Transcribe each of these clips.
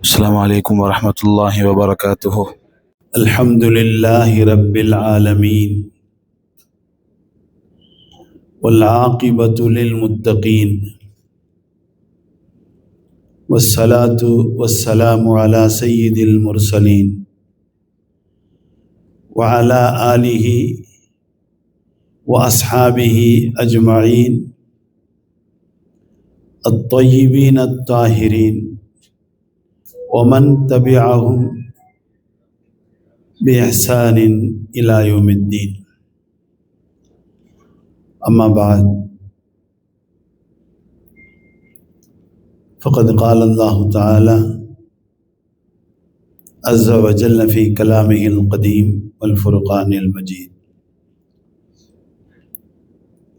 السلام عليكم ورحمة الله وبركاته. الحمد لله رب العالمين والعاقبة للمتقين والصلاة والسلام على سيد المرسلين وعلى آله وأصحابه أجمعين الطيبين الطاهرين ومن تبعهم بإحسان إلى يوم الدين. أما بعد فقد قال الله تعالى عز وجل في كلامه القديم والفرقان المجيد: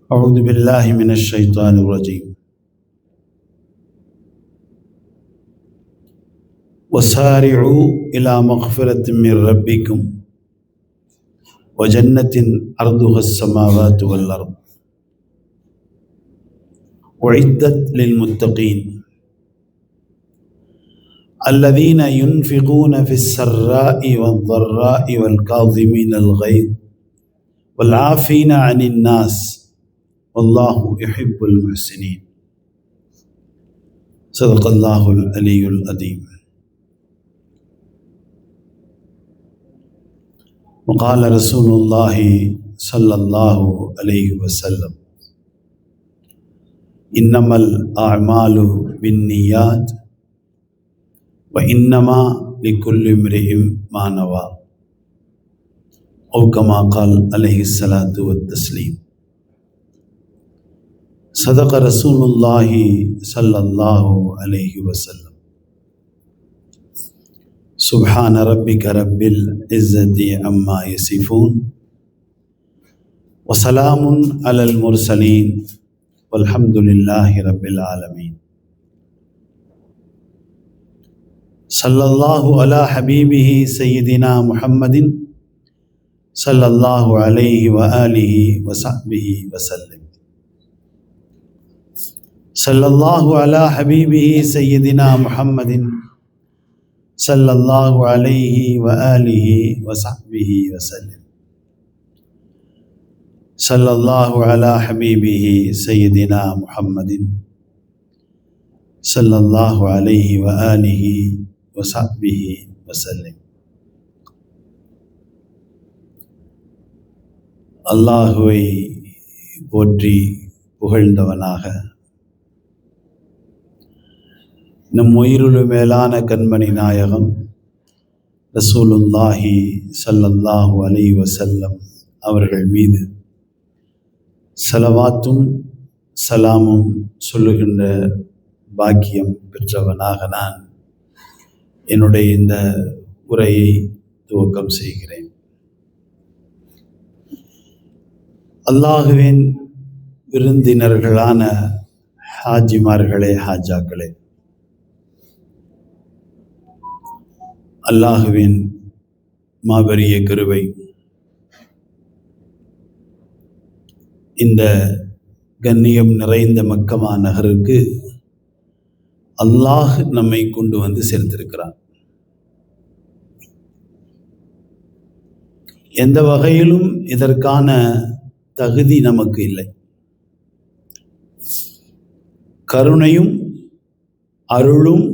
أعوذ بالله من الشيطان الرجيم. وسارعوا إلى مغفرة من ربكم وجنة عرضها السماوات والأرض أعدت للمتقين الذين ينفقون في السراء والضراء والكاظمين الغيظ والعافين عن الناس والله يحب المحسنين. صدق الله العلي العظيم. وقال رسول الله صلى الله عليه وسلم: إنما الأعمال بالنيات وإنما لكل امرئ ما نوى، أو كما قال عليه الصلاة والتسليم. صدق رسول الله صلى الله عليه وسلم. سبحان ربك رب العزة عما يصفون وسلام على المرسلين والحمد لله رب العالمين. صلى الله على حبيبه سيدنا محمد صلى الله عليه وآله وصحبه وسلم. صلى الله على حبيبه سيدنا محمد صلى الله عليه وآله وصحبه وسلم. صلى الله على حبيبه سيدنا محمد صلى الله عليه وآله وصحبه وسلم. அல்லாஹுவை போற்றி புகழ்ந்தவனாக நம் உயிருளு மேலான கண்மணி நாயகம் ரசூலுல்லாஹி ஸல்லல்லாஹு அலைஹி வஸல்லம் அவர்கள் மீது ஸலவாத்தும் சலாமும் சொல்லுகின்ற பாக்கியம் பெற்றவனாக நான் என்னுடைய இந்த உரையை துவக்கம் செய்கிறேன். அல்லாஹுவின் விருந்தினர்களான ஹாஜிமார்களே, ஹாஜாக்களே, அல்லாஹுவின் மாபெரிய கிருபை இந்த கண்ணியம் நிறைந்த மக்கமா நகருக்கு அல்லாஹ் நம்மை கொண்டு வந்து சேர்த்திருக்கிறான். எந்த வகையிலும் இதற்கான தகுதி நமக்கு இல்லை. கருணையும் அருளும்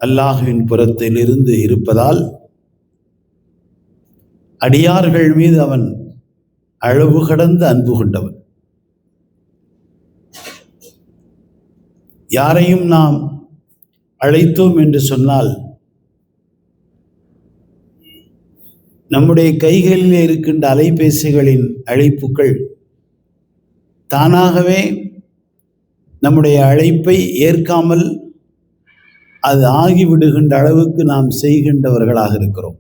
அல்லாஹுவின் புறத்திலிருந்து இருப்பதால் அடியார்கள் மீது அவன் அளவு கடந்த அன்பு கொண்டவன். யாரையும் நாம் அழைத்தோம் என்று சொன்னால் நம்முடைய கைகளில் இருக்கின்ற அலைபேசிகளின் அழைப்புகள் தானாகவே நம்முடைய அழைப்பை ஏற்காமல் அது ஆகிவிடுகின்ற அளவுக்கு நாம் செய்கின்றவர்களாக இருக்கிறோம்.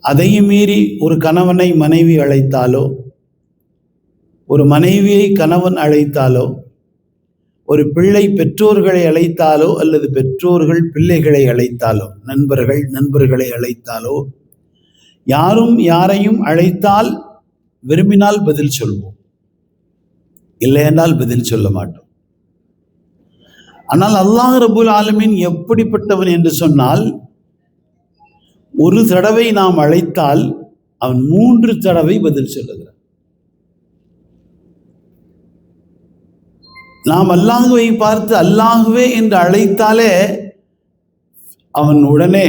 அதையும் மீறி ஒரு கணவனை மனைவி அழைத்தாலோ, ஒரு மனைவியை கணவன் அழைத்தாலோ, ஒரு பிள்ளை பெற்றோர்களை அழைத்தாலோ, அல்லது பெற்றோர்கள் பிள்ளைகளை அழைத்தாலோ, நண்பர்கள் நண்பர்களை அழைத்தாலோ, யாரும் யாரையும் அழைத்தால் விரும்பினால் பதில் சொல்வோம், இல்லையென்றால் பதில் சொல்ல மாட்டோம். ஆனால் அல்லாஹ் ரப்புல் ஆலமீன் எப்படிப்பட்டவன் என்று சொன்னால், ஒரு தடவை நாம் அழைத்தால் அவன் 3 தடவை பதில் சொல்லுகிறான். நாம் அல்லாஹுவை பார்த்து அல்லாஹுவே என்று அழைத்தாலே அவன் உடனே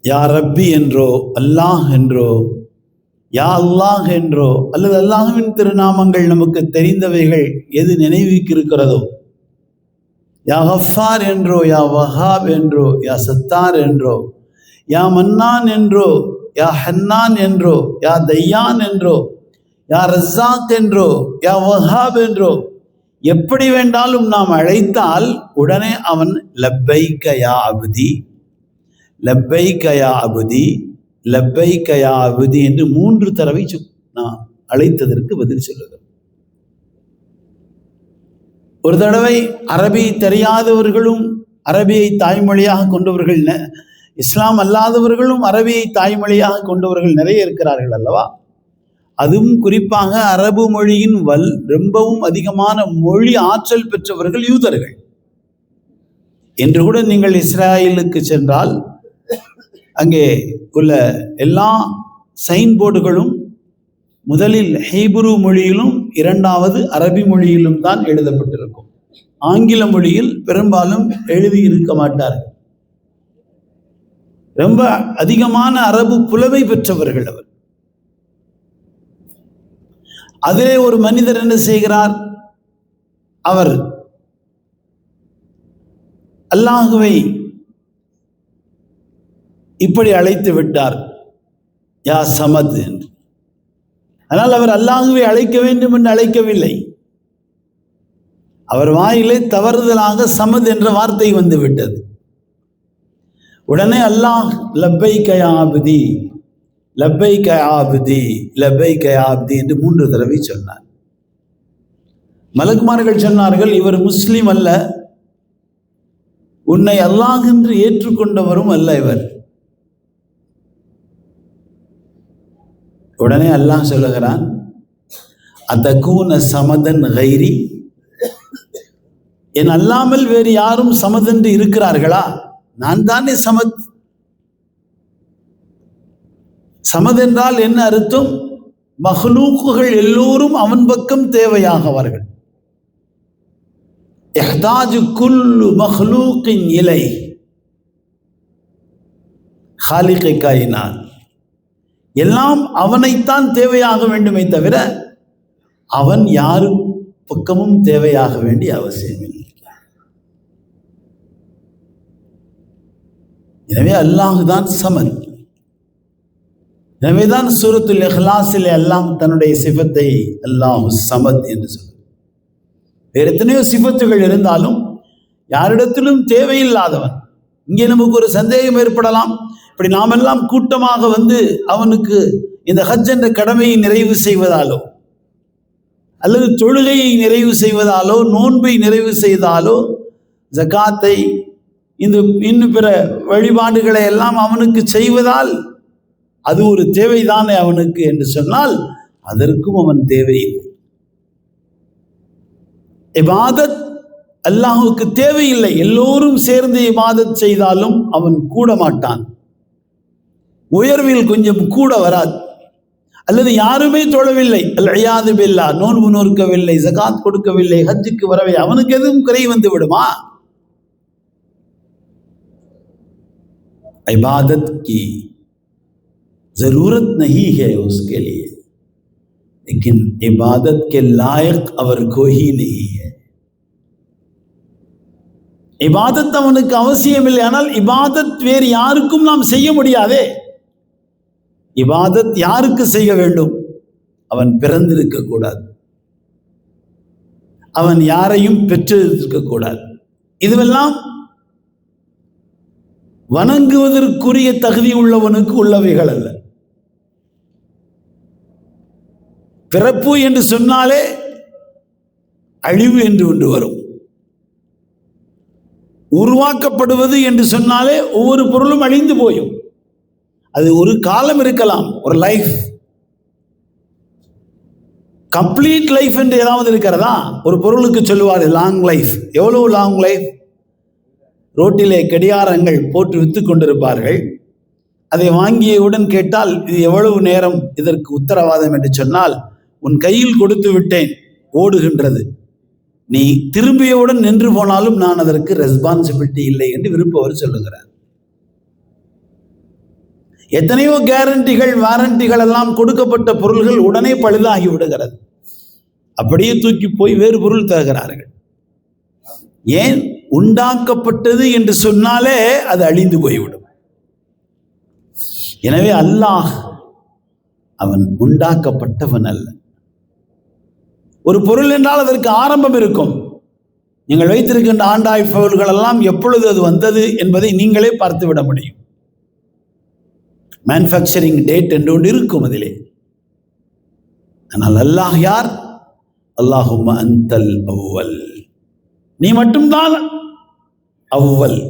யா ரப்பி என்றோ அல்லாஹ் என்றோ யா அல்லாஹ் என்றோ அல்லது அல்லாஹுவின் திருநாமங்கள் நமக்கு தெரிந்தவைகள் எது நினைவுக்கு இருக்கிறதோ, யா கஃபார் என்றோ, யா வஹாப் என்றோ, யா சத்தார் என்றோ, யா மன்னான் என்றோ, யா ஹன்னான் என்றோ, யா தையான் என்றோ, யா ரஸாக் என்றோ, யா வஹாப் என்றோ எப்படி வேண்டாலும் நாம் அழைத்தால் உடனே அவன் லப்பைக யா அப்தி, லப்பைக யா அப்தி, லப்பைக யா அப்தி என்று 3 தடவை நான் அழைத்ததற்கு பதில் சொல்லுகிறேன். ஒரு தடவை அரபி தெரியாதவர்களும் அரபியை தாய்மொழியாக கொண்டவர்கள், இஸ்லாம் அல்லாதவர்களும் அரபியை தாய்மொழியாக கொண்டவர்கள் நிறைய இருக்கிறார்கள் அல்லவா? அதுவும் குறிப்பாக அரபு மொழியின் ரொம்பவும் அதிகமான மொழி ஆற்றல் பெற்றவர்கள் யூதர்கள். என்று கூட நீங்கள் இஸ்ராயலுக்கு சென்றால் அங்கே உள்ள எல்லா சைன் போர்டுகளும் முதலில் ஹீப்ரு மொழியிலும் 2வது அரபி மொழியிலும் தான் எழுதப்பட்டிருக்கும். ஆங்கில மொழியில் பெரும்பாலும் எழுதியிருக்க மாட்டார்கள். ரொம்ப அதிகமான அரபு புலமை பெற்றவர்கள் அவர். அதிலே ஒரு மனிதர் என்ன செய்கிறார்? அவர் அல்லாஹுவை இப்படி அழைத்து விட்டார், யா சமத் என்று. ஆனால் அவர் அல்லாஹுவை அழைக்க வேண்டும் என்று அழைக்கவில்லை. அவர் வாயிலே தவறுதலாக சமத் என்ற வார்த்தை வந்து விட்டது. உடனே அல்லாஹ் லப்பைக யா அப்தி, லப்பைக யா அப்தி, லப்பைக யா அப்தி என்று 3 தடவை சொன்னார். மலக்குமார்கள் சொன்னார்கள், இவர் முஸ்லிம் அல்ல, உன்னை அல்லாஹ் என்று ஏற்றுக்கொண்டவரும் அல்ல இவர். உடனே அல்லாஹ் சொல்லுகிறான், அதகூன சமதன் கைரி, என் அல்லாமல் வேறு யாரும் சமதென்று இருக்கிறார்களா? நான் தானே சமத். சமத் என்றால் என்ன அர்த்தம்? மஹ்லூக்குகள் எல்லோரும் அவன் பக்கம் தேவையாகவார்கள். இஹ்தாஜு குல்லு மஹ்லூக்கின் இலை காலிகை காயினான். எல்லாம் அவனைத்தான் தேவையாக வேண்டுமே தவிர அவன் யாரும் பக்கமும் தேவையாக வேண்டிய அவசியமில்லை. எனவே அல்லாஹுதான் சமத். எனவேதான் சூரத்துல் இஹ்லாஸிலே அல்லாஹ் தன்னுடைய சிஃபத்தை அல்லாஹு சமத் என்று சொல்றார். வேறு எத்தனையோ சிஃபத்துகள் இருந்தாலும் யாரிடத்திலும் தேவையில்லாதவன். இங்கே நமக்கு ஒரு சந்தேகம் ஏற்படலாம், இப்படி நாமெல்லாம் கூட்டமாக வந்து அவனுக்கு இந்த ஹஜ் என்ற கடமையை நிறைவு செய்வதாலோ அல்லது தொழுகையை நிறைவு செய்வதாலோ நோன்பை நிறைவு செய்தாலோ ஜகாத்தை இன்னும் பிற வழிபாடுகளை எல்லாம் அவனுக்கு செய்வதால் அது ஒரு தேவைதானே அவனுக்கு என்று சொன்னால் அதற்கும் அவன் தேவையில்லை. இபாதத் அல்லாஹுக்கு தேவையில்லை. எல்லோரும் சேர்ந்து இபாதத் செய்தாலும் அவன் கூட மாட்டான். உயர்வில் கொஞ்சம் கூட வராது. அல்லது யாருமே தொழவில்லை, அல்இயாது பில்லாஹ், நோன்பு நோற்கவில்லை, ஜகாத் கொடுக்கவில்லை, ஹஜ்ஜுக்கு வரவில்லை, அவனுக்கு எதுவும் குறை வந்து விடுமா? इबादत की जरूरत नहीं है उसके लिए, लेकिन इबादत के लायक அவர் कोई नहीं है. இபாதத் அவனுக்கு அவசியம் இல்லை. ஆனால் இபாதத் வேறு யாருக்கும் நாம் செய்ய முடியாதே. இபாதத் யாருக்கு செய்ய வேண்டும்? அவன் பிறந்திருக்க கூடாது, அவன் யாரையும் பெற்றிருக்க கூடாது. இதுவெல்லாம் வணங்குவதற்குரிய தகுதி உள்ளவனுக்கு உள்ளவைகள் அல்ல. பிறப்பு என்று சொன்னாலே அழிவு என்று ஒன்று வரும். உருவாக்கப்படுவது என்று சொன்னாலே ஒவ்வொரு பொருளும் அழிந்து போயும். அது ஒரு காலம் இருக்கலாம், ஒரு லைஃப். கம்ப்ளீட் லைஃப் என்று ஏதாவது இருக்கிறதா? ஒரு பொருளுக்கு சொல்லுவார் லாங் லைஃப். எவ்வளவு லாங் லைஃப்? ரோட்டிலே கடிகாரங்கள் போட்டு வித்து கொண்டிருப்பார்கள். அதை வாங்கியவுடன் கேட்டால் இது எவ்வளவு நேரம் இதற்கு உத்தரவாதம் என்று சொன்னால், உன் கையில் கொடுத்து விட்டேன், ஓடுகின்றது, நீ திரும்பியவுடன் நின்று போனாலும் நான் அதற்கு ரெஸ்பான்சிபிலிட்டி இல்லை என்று விருப்பவர் சொல்லுகிறார். எத்தனையோ கேரண்டிகள் வாரண்டிகள் எல்லாம் கொடுக்கப்பட்ட பொருள்கள் உடனே பழுதாகி விடுகிறது. அப்படியே தூக்கி போய் வேறு பொருள் தருகிறார்கள். ஏன்? உண்டாக்கப்பட்டது என்று சொன்னாலே அது அழிந்து போய்விடும். எனவே அல்லாஹ் அவன் உண்டாக்கப்பட்டவன் அல்ல. ஒரு பொருள் என்றால் அதற்கு ஆரம்பம் இருக்கும். நீங்கள் வைத்திருக்கின்ற ஆண்ட்ராய்டு ஃபோன்கள் எல்லாம் எப்பொழுது அது வந்தது என்பதை நீங்களே பார்த்து விட முடியும். மேனுஃபேக்சரிங் டேட் என்று ஒன்று இருக்கும் அதிலே. ஆனால் அல்லாஹ் யார்? அல்லாஹும்ம அன்தல் அவ்வல், நீ மட்டும்தான் அவ்வல்.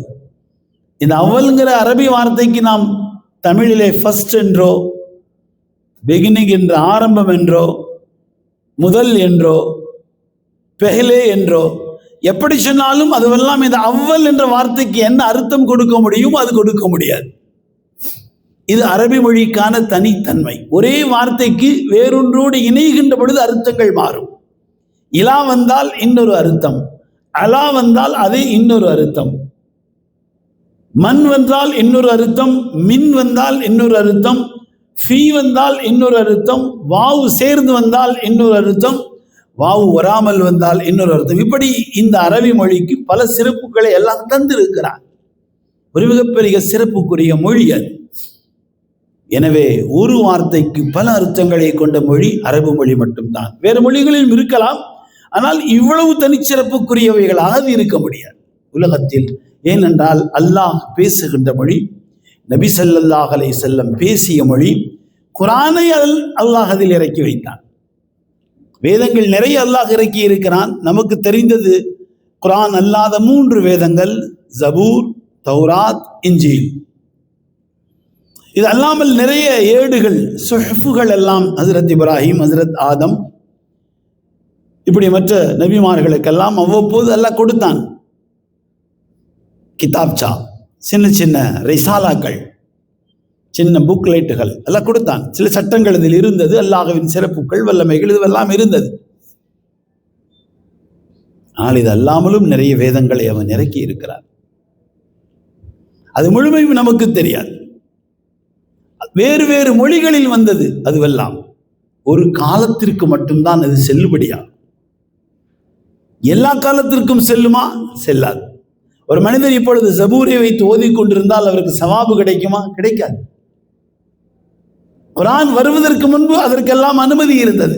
இந்த அவ்வல்ங்கிற அரபி வார்த்தைக்கு நாம் தமிழிலே ஃபர்ஸ்ட் என்றோ, பிகினிங் என்ற ஆரம்பம் என்றோ, முதல் என்றோ, பெஹ்லே என்றோ எப்படி சொன்னாலும் அதுவெல்லாம் இந்த அவ்வல் என்ற வார்த்தைக்கு என்ன அர்த்தம் கொடுக்க முடியும்? அது கொடுக்க முடியாது. இது அரபி மொழிக்கான தனித்தன்மை. ஒரே வார்த்தைக்கு வேறொன்றோடு இணைகின்ற பொழுது அர்த்தங்கள் மாறும். இலா வந்தால் இன்னொரு அர்த்தம், அலா வந்தால் அது இன்னொரு அர்த்தம், மண் வந்தால் இன்னொரு அர்த்தம், மின் வந்தால் இன்னொரு அர்த்தம், ஃபீ வந்தால் இன்னொரு அர்த்தம், வாவு சேர்ந்து வந்தால் இன்னொரு அர்த்தம், வாவு வராமல் வந்தால் இன்னொரு அர்த்தம். இப்படி இந்த அரபி மொழிக்கு பல சிறப்புகளை எல்லாம் தந்திருக்கிறார். ஒரு மிகப்பெரிய சிறப்புக்குரிய மொழி அது. எனவே ஒரு வார்த்தைக்கு பல அர்த்தங்களை கொண்ட மொழி அரபு மொழி மட்டும்தான். வேறு மொழிகளிலும் இருக்கலாம், ஆனால் இவ்வளவு தனிச்சிறப்புக்குரியவைகளாக அது இருக்க முடியாது உலகத்தில். ஏனென்றால் அல்லாஹ் பேசுகின்ற மொழி, நபி ஸல்லல்லாஹு அலைஹி வஸல்லம் பேசிய மொழி, குர்ஆனை அல்லாஹ் அதில் இறக்கி வைத்தான். வேதங்கள் நிறைய அல்லாஹ் இறக்கி இருக்கிறான். நமக்கு தெரிந்தது குர்ஆன் அல்லாத 3 வேதங்கள், ஜபூர், தௌராத், இன்ஜீல். இது அல்லாமல் நிறைய ஏடுகள், சுஹ்ஃபுகள் எல்லாம் ஹஸ்ரத் இப்ராஹிம், ஹஸ்ரத் ஆதம், இப்படி மற்ற நபிமார்களுக்கெல்லாம் அவ்வப்போது அல்லாஹ் கொடுத்தான். கிதாப்சா, சின்ன சின்ன ரிசாலாக்கள், சின்ன புக்லைட்டுகள் எல்லாம் கொடுத்தான். சில சட்டங்கள் இதில் இருந்தது, அல்லாஹ்வின் சிறப்புகள், வல்லமைகள் இதுவெல்லாம் இருந்தது. ஆனால் இது அல்லாமலும் நிறைய வேதங்களை அவன் இறக்கி இருக்கிறார். அது முழுமையும் நமக்கு தெரியாது. வேறு வேறு மொழிகளில் வந்தது. அதுவெல்லாம் ஒரு காலத்திற்கு மட்டும்தான் அது செல்லுபடியாகும். எல்லா காலத்திற்கும் செல்லுமா? செல்லாது. ஒரு மனிதர் இப்பொழுது ஜபூரை வைத்து ஓதிக்கொண்டிருந்தால் அவருக்கு சவாபு கிடைக்குமா? கிடைக்காது. குர்ஆன் வருவதற்கு முன்பு அதற்கெல்லாம் அனுமதி இருந்தது.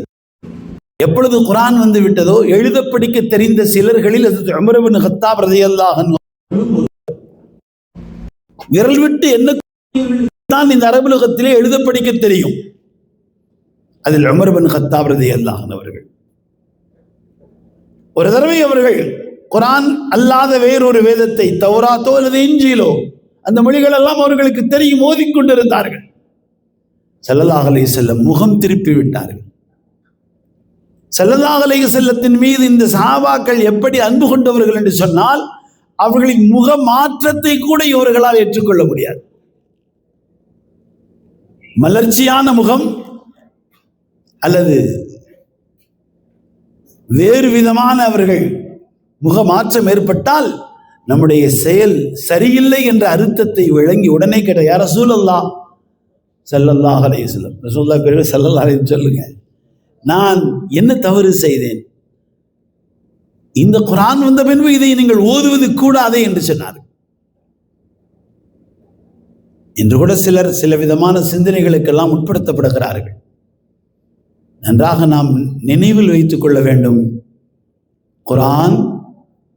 எப்பொழுது குர்ஆன் வந்து விட்டதோ, எழுத படிக்க தெரிந்த சிலர்களில் அது உமர் இப்னு கத்தாப் ரலியல்லாஹு அன்ஹு விரல் விட்டு என்ன தான் இந்த அரபுலகத்திலே எழுத படிக்க தெரியும். அதில் உமர் இப்னு கத்தாப் ரலியல்லாஹு அன்ஹு அவர்கள் ஒரு தடவை அவர்கள் குர்ஆன் அல்லாத வேறொரு வேதத்தை, தௌராத்தோ அல்லது இன்ஜீலோ, அந்த மொழிகள் எல்லாம் அவர்களுக்கு தெரியும், ஓதிக்கொண்டிருந்தார்கள். ஸல்லல்லாஹு அலைஹி வஸல்லம் முகம் திருப்பி விட்டார்கள். ஸல்லல்லாஹு அலைஹி வஸல்லத்தின் மீது இந்த சஹாபாக்கள் எப்படி அன்பு கொண்டவர்கள் என்று சொன்னால், அவர்களின் முக மாற்றத்தை கூட இவர்களால் ஏற்றுக்கொள்ள முடியாது. மலர்ச்சியான முகம் அல்லது வேறு விதமான அவர்கள் முக மாற்றம் ஏற்பட்டால் நம்முடைய செயல் சரியில்லை என்ற அர்த்தத்தை விளங்கி உடனே கேட்ட, யா ரசூலல்லாஹ் ஸல்லல்லாஹு அலைஹி வஸல்லம், ரசூலுல்லாஹ் பேரு ஸல்லல்லாஹு அலைஹி சொல்லுங்க, நான் என்ன தவறு செய்தேன்? இந்த குர்ஆன் வந்த பின்பு இதை நீங்கள் ஓதுவது கூடாதே என்று சொன்னார். இன்று கூட சிலர் சில விதமான சிந்தனைகளுக்கெல்லாம் உட்படுத்தப்படுகிறார்கள். நன்றாக நாம் நினைவில் வைத்துக் கொள்ள வேண்டும், குர்ஆன்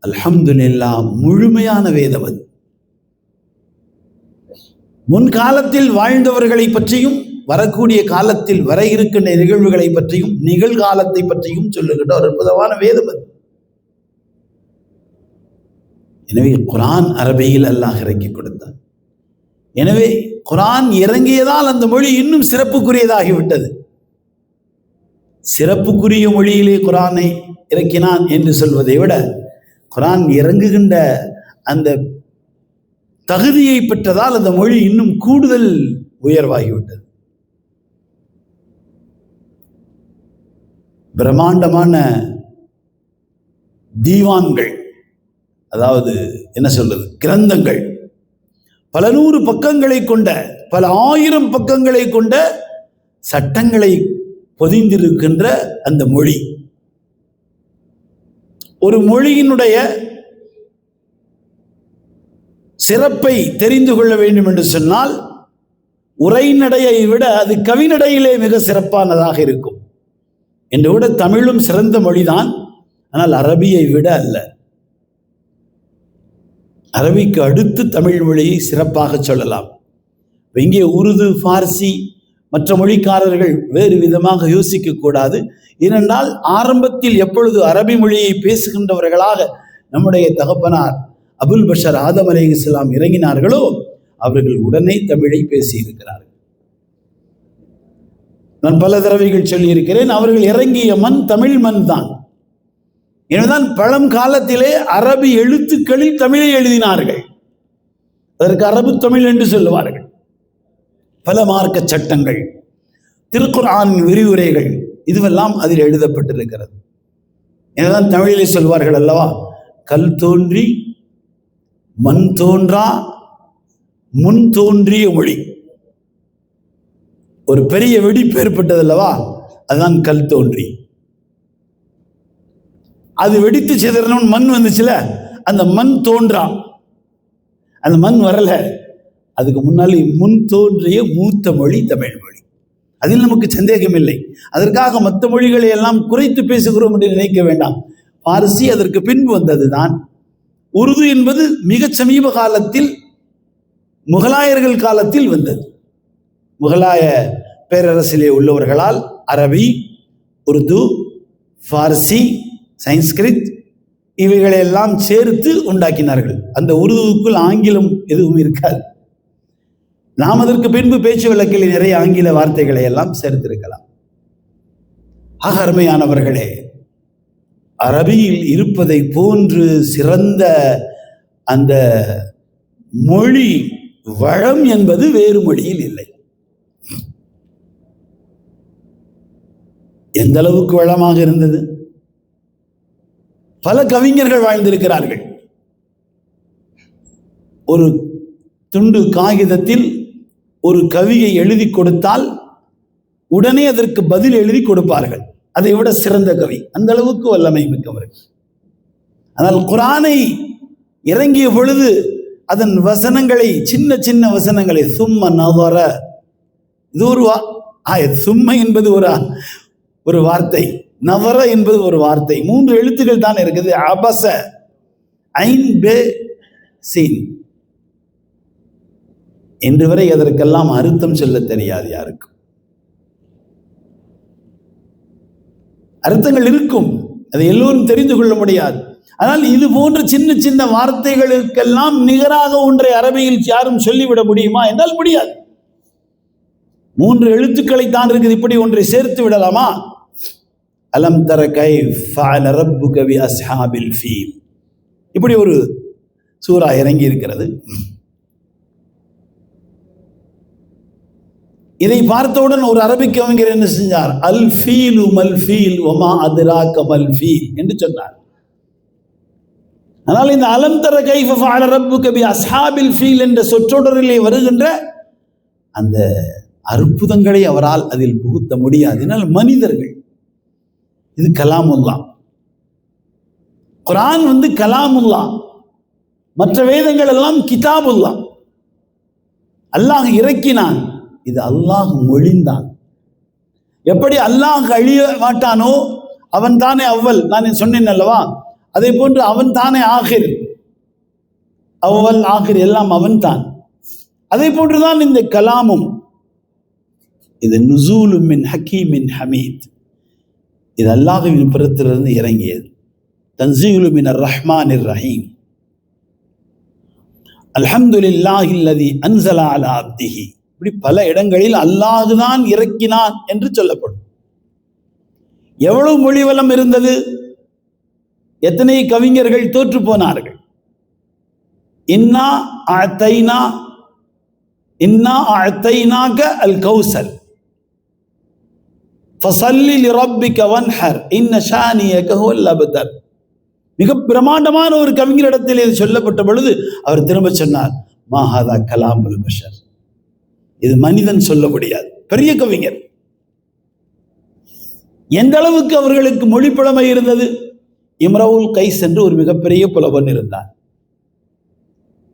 அல்ஹம்துலில்லாஹ் முழுமையான வேதம். அது முன்காலத்தில் வாழ்ந்தவர்களை பற்றியும் வரக்கூடிய காலத்தில் வர இருக்கின்ற நிகழ்வுகளை பற்றியும் நிகழ்காலத்தை பற்றியும் சொல்லுகின்ற ஒரு அற்புதமான வேதம் அது. எனவே குர்ஆன் அரபியில் அல்லாஹ் இறக்கி கொடுத்தான். எனவே குர்ஆன் இறங்கியதால் அந்த மொழி இன்னும் சிறப்புக்குரியதாகிவிட்டது. சிறப்புக்குரிய மொழியிலே குரானை இறக்கினான் என்று சொல்வதை விட குரான் இறங்குகின்ற அந்த தகுதியை பெற்றதால் அந்த மொழி இன்னும் கூடுதல் உயர்வாகிவிட்டது. பிரம்மாண்டமான தீவான்கள், அதாவது என்ன சொல்றது, கிரந்தங்கள், பல நூறு பக்கங்களை கொண்ட, பல ஆயிரம் பக்கங்களை கொண்ட சட்டங்களை பொதிந்திருக்கின்ற அந்த மொழி. ஒரு மொழியினுடைய சிறப்பை தெரிந்து கொள்ள வேண்டும் என்று சொன்னால் உரைநடையை விட அது கவிநடையிலே மிக சிறப்பானதாக இருக்கும். என்று விட தமிழும் சிறந்த மொழிதான், ஆனால் அரபியை விட அல்ல. அரபிக்கு அடுத்து தமிழ் மொழியை சிறப்பாக சொல்லலாம். இங்கே உருது, பார்சி மற்ற மொழிக்காரர்கள் வேறு விதமாக யோசிக்க கூடாது. ஏனென்றால் ஆரம்பத்தில் எப்பொழுது அரபி மொழியை பேசுகின்றவர்களாக நம்முடைய தகப்பனார் அபுல் பஷர் ஆதம் அலைஹிஸ்ஸலாம் இறங்கினார்களோ அவர்கள் உடனே தமிழை பேசியிருக்கிறார்கள். நான் பல தடவைகள் சொல்லியிருக்கிறேன், அவர்கள் இறங்கிய மண் தமிழ் மண் தான். எனவேதான் பழங்காலத்திலே அரபி எழுத்துக்களில் தமிழை எழுதினார்கள். அதற்கு அரபு தமிழ் என்று சொல்லுவார்கள். பல மார்க்க சட்டங்கள், திருக்குர்ஆனின் விரிவுரைகள், இதுவெல்லாம் அதில் எழுதப்பட்டிருக்கிறது. எனவேதான் தமிழிலே சொல்வார்கள் அல்லவா, கல் தோன்றி மண் தோன்றா முன் தோன்றிய மொழி. ஒரு பெரிய வெடிப்பு ஏற்பட்டது அல்லவா, அதுதான் கல் தோன்றி. அது வெடித்து சிதறணும், மண் வந்துச்சுல, அந்த மண் தோன்றா, அந்த மண் வரல. அதுக்கு முன்னாலே முன் தோன்றிய மூத்த மொழி தமிழ் மொழி. அதில் நமக்கு சந்தேகம் இல்லை. அதற்காக மற்ற மொழிகளை எல்லாம் குறைத்து பேசுகிறோம் என்று நினைக்க வேண்டாம். பார்சி அதற்கு பின்பு வந்ததுதான். உருது என்பது மிக சமீப காலத்தில் முகலாயர்கள் காலத்தில் வந்தது. முகலாய பேரரசிலே உள்ளவர்களால் அரபி, உருது, பார்சி, சன்ஸ்கிரித் இவைகளையெல்லாம் சேர்த்து உண்டாக்கினார்கள். அந்த உருதுவுக்குள் ஆங்கிலம் எதுவும் இருக்காது. நாம் அதற்கு பின்பு பேச்சு வழக்கில் நிறைய ஆங்கில வார்த்தைகளை எல்லாம் சேர்த்திருக்கலாம். ஆக அருமையானவர்களே, அரபியில் இருப்பதை போன்று சிறந்த அந்த மொழி வளம் என்பது வேறு மொழியில் இல்லை. எந்த அளவுக்கு வளமாக இருந்தது! பல கவிஞர்கள் வாழ்ந்திருக்கிறார்கள். ஒரு துண்டு காகிதத்தில் ஒரு கவியை எழுதி கொடுத்தால் உடனே அதற்கு பதில் எழுதி கொடுப்பார்கள். அதை விட சிறந்த கவி, அந்த அளவுக்கு வல்லமை மிக்கவர்கள். ஆனால் குர்ஆனை இறங்கிய பொழுது அதன் வசனங்களை, சின்ன சின்ன வசனங்களை, சும்ம நவர, இது ஒரு சும்ம என்பது ஒரு வார்த்தை, நவர என்பது ஒரு வார்த்தை, 3 எழுத்துக்கள் தான் இருக்குது. அபச, ஐன், பே, சீன் என்று வரை அதற்கெல்லாம் அர்த்தம் சொல்ல தெரியாது யாருக்கும். அர்த்தங்கள் இருக்கும், அதை எல்லோரும் தெரிந்து கொள்ள முடியாது. ஆனால் இது போன்ற சின்ன சின்ன வார்த்தைகளுக்கெல்லாம் நிகராக ஒன்றை அரபியில் யாரும் சொல்லிவிட முடியுமா என்றால் முடியாது. 3 எழுத்துக்களை தான் இருக்குது, இப்படி ஒன்றை சேர்த்து விடலாமா? அலம் தர கைஃப ஃபஅல ரப்புக பி அஸ்ஹாபில் ஃபீல், இப்படி ஒரு சூரா இறங்கி இருக்கிறது. இதை பார்த்தவுடன் ஒரு அரபி கவிஞர் என்ன செஞ்சார்? அல் ஃபீலு மல் ஃபீல் வமா அத்ராக மல் ஃபீல் என்று சொன்னார். ஆனால் இந்த அலம் தர கைஃப ஃபஅல ரப்புக பி அஸ்ஹாபில் ஃபீல் என்ற சொற்றொடரிலே வருகின்ற அந்த அற்புதங்களை அவரால் அதில் புகுத்த முடியாது. இதனால் மனிதர்கள், இது கலாமுல்லா. குர்ஆன் கலாமுல்லா, மற்ற வேதங்கள் எல்லாம் கிதாபுல்லா. அல்லாஹ் இறக்கினான், இது அல்லாஹ் மொழிந்தான். எப்படி அல்லாஹ் அழிய மாட்டானோ அவன் தானே அவ்வல், நான் சொன்னேன் அல்லவா, அதே போன்று அவன் தானே ஆகிர், அவ்வல் ஆகிர் எல்லாம் அவன் தான். அதே போன்றுதான் இந்த கலாமும். இது நுசூலு மின் ஹக்கீமின் ஹமீத், இது அல்லாஹ்வின் புறத்திலிருந்து இறங்கியது. தன்சீலு மினர் ரஹ்மானிர் ரஹீம், அல்ஹம்துலில்லாஹி அல்லதி அன்ஸல அலா அப்திஹி. இப்படி பல இடங்களில் அல்லாஹ் தான் இறக்கினான் என்று சொல்லப்படும். எவ்வளவு மொழி வளம் இருந்தது, எத்தனை கவிஞர்கள் தோற்று போனார்கள். இன்னா அஅதைனாக அல் கௌசர் ஃபஸல்லி லிரப்பிக வன்ஹர் இன்ன ஷானியக ஹுவல் அப்தர். மிக பிரமாண்டமான ஒரு கவிஞரிடத்தில் இது சொல்லப்பட்ட பொழுது அவர் திரும்ப சொன்னார், மாஹாதா கலாமுல் பஷர், இது மனிதன் சொல்ல முடியாது. பெரிய கவிஞர். எந்த அளவுக்கு அவர்களுக்கு மொழி புலமை இருந்தது. இம்ரவுல் கைஸ் என்று ஒரு மிகப்பெரிய புலவன் இருந்தார்.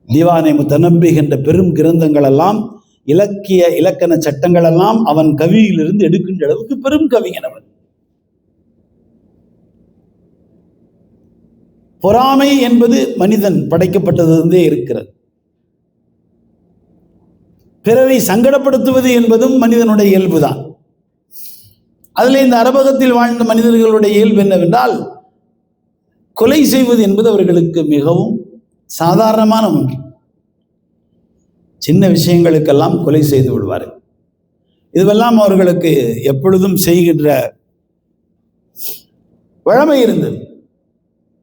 திவானே முத்தனப்பி என்ற பெரும் கிரந்தங்கள் எல்லாம், இலக்கண சட்டங்கள் எல்லாம் அவன் கவியிலிருந்து எடுக்கின்ற அளவுக்கு பெரும் கவிஞன் அவன். பொறாமை என்பது மனிதன் படைக்கப்பட்டதிலிருந்தே இருக்கிறது. பிறரை சங்கடப்படுத்துவது என்பதும் மனிதனுடைய இயல்புதான். அதில் இந்த அரபகத்தில் வாழ்ந்த மனிதர்களுடைய இயல்பு என்னவென்றால், கொலை செய்வது என்பது அவர்களுக்கு மிகவும் சாதாரணமான ஒன்று. சின்ன விஷயங்களுக்கெல்லாம் கொலை செய்து விடுவார்கள். இதுவெல்லாம் அவர்களுக்கு எப்பொழுதும் செய்கின்ற வழமை இருந்தது.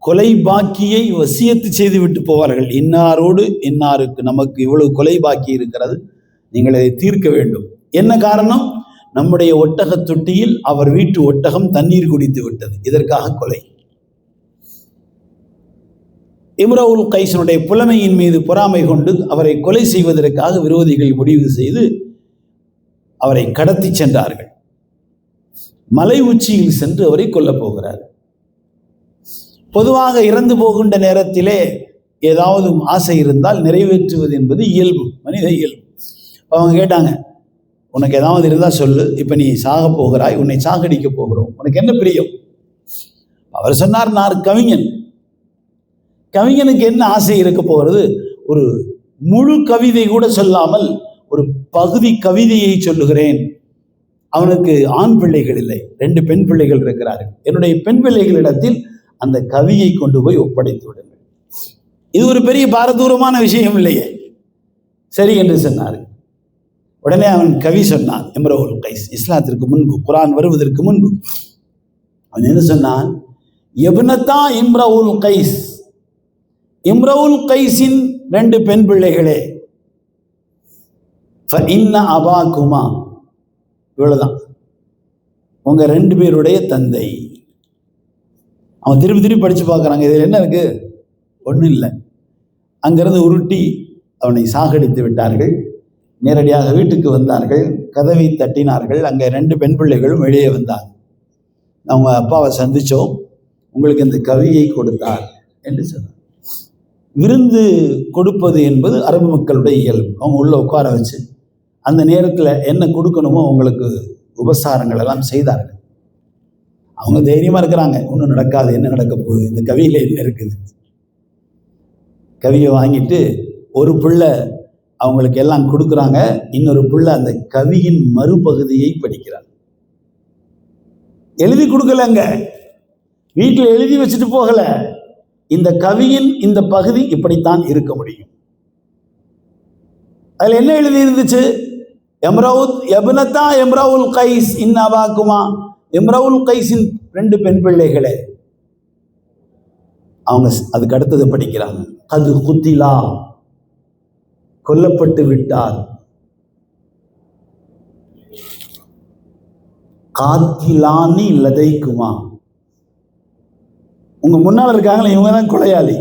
கொலை பாக்கியை வசியத்து செய்து விட்டு போவார்கள். இன்னாரோடு இன்னாருக்கு நமக்கு இவ்வளவு கொலை பாக்கி இருக்கிறது, நீங்கள் அதை தீர்க்க வேண்டும். என்ன காரணம்? நம்முடைய ஒட்டக தொட்டியில் அவர் வீட்டு ஒட்டகம் தண்ணீர் குடித்து விட்டது, இதற்காக கொலை. இம்ரவுல் கைஸனுடைய புலமையின் மீது பொறாமை கொண்டு அவரை கொலை செய்வதற்காக விரோதிகள் முடிவு செய்து அவரை கடத்தி சென்றார்கள். மலை உச்சியில் சென்று அவரை கொல்லப் போகிறார். பொதுவாக இறந்து போகின்ற நேரத்திலே ஏதாவது ஆசை இருந்தால் நிறைவேற்றுவது என்பது இயல்பு, மனித இயல்பு. அவங்க கேட்டாங்க, உனக்கு ஏதாவது இருந்தால் சொல்லு, இப்போ நீ சாக போகிறாய், உன்னை சாகடிக்க போகிறோம், உனக்கு என்ன பிரியம்? அவர் சொன்னார், நான் கவிஞன். கவிஞனுக்கு என்ன ஆசை இருக்க போகிறது? ஒரு முழு கவிதை கூட சொல்லாமல் ஒரு பகுதி கவிதையை சொல்லுகிறேன். அவனுக்கு ஆண் பிள்ளைகள் இல்லை, 2 பெண் பிள்ளைகள் இருக்கிறார்கள். என்னுடைய பெண் பிள்ளைகளிடத்தில் அந்த கவியை கொண்டு போய் ஒப்படைத்து விடுங்கள். இது ஒரு பெரிய பாரதூரமான விஷயம் இல்லையே. சரி என்று சொன்னார். உடனே அவன் கவி சொன்னான். இம்ரவுல் கைஸ் இஸ்லாத்திற்கு முன்பு, குர்ஆன் வருவதற்கு முன்பு அவன் என்ன சொன்னான்? இப்னதா இம்ரவுல் கைஸ், இம்ரவுல் கைஸின் 2 பெண் பிள்ளைகளே, ஃபஇன்ன அபாகுமா, இவ்வளவுதான், உங்க 2 பேருடைய தந்தை. அவன் திருப்பி திருப்பி படிச்சு பார்க்குறாங்க, இதில் என்ன இருக்கு? ஒன்றும் இல்லை. அங்கிருந்து உருட்டி அவனை சாகடித்து விட்டார்கள். நேரடியாக வீட்டுக்கு வந்தார்கள், கதவை தட்டினார்கள். அங்கே 2 பெண் பிள்ளைகளும் வெளியே வந்தாங்க. அவங்க அப்பாவை சந்திச்சோம், உங்களுக்கு இந்த கவியை கொடுத்தார் என்று சொன்னார். விருந்து கொடுப்பது என்பது அரபு மக்களுடைய இயல்பு. அவங்க உள்ள உட்கார வச்சு அந்த நேரத்தில் என்ன கொடுக்கணுமோ அவங்களுக்கு உபசாரங்கள் எல்லாம் செய்தார்கள். அவங்க தைரியமாக இருக்கிறாங்க, ஒன்றும் நடக்காது, என்ன நடக்க போகுது, இந்த கவியில் என்ன இருக்குது. கவியை வாங்கிட்டு ஒரு பிள்ளை அவங்களுக்கு எல்லாம் கொடுக்குறாங்க, இன்னொரு பிள்ளை அந்த கவியின் மறுபகுதியை படிக்கிறார். எழுதி கொடுக்கலங்க, வீட்டில் எழுதி வச்சுட்டு போகல. இந்த கவியின் இந்த பகுதி இப்படித்தான் இருக்க முடியும். அதில் என்ன எழுதி இருந்துச்சு? இம்ரவுல் கைஸ் இன் அபாகுமா, இம்ரவுல் கைஸின் 2 பெண் பிள்ளைகளே. அவங்க அதுக்கு அடுத்தது படிக்கிறாங்க, அது குத்திலா, கொல்லப்பட்டு விட்டார். காத்திலானி லதைக்குமா, உங்க முன்னால் இருக்காங்களே இவங்க தான் கொலையாளி.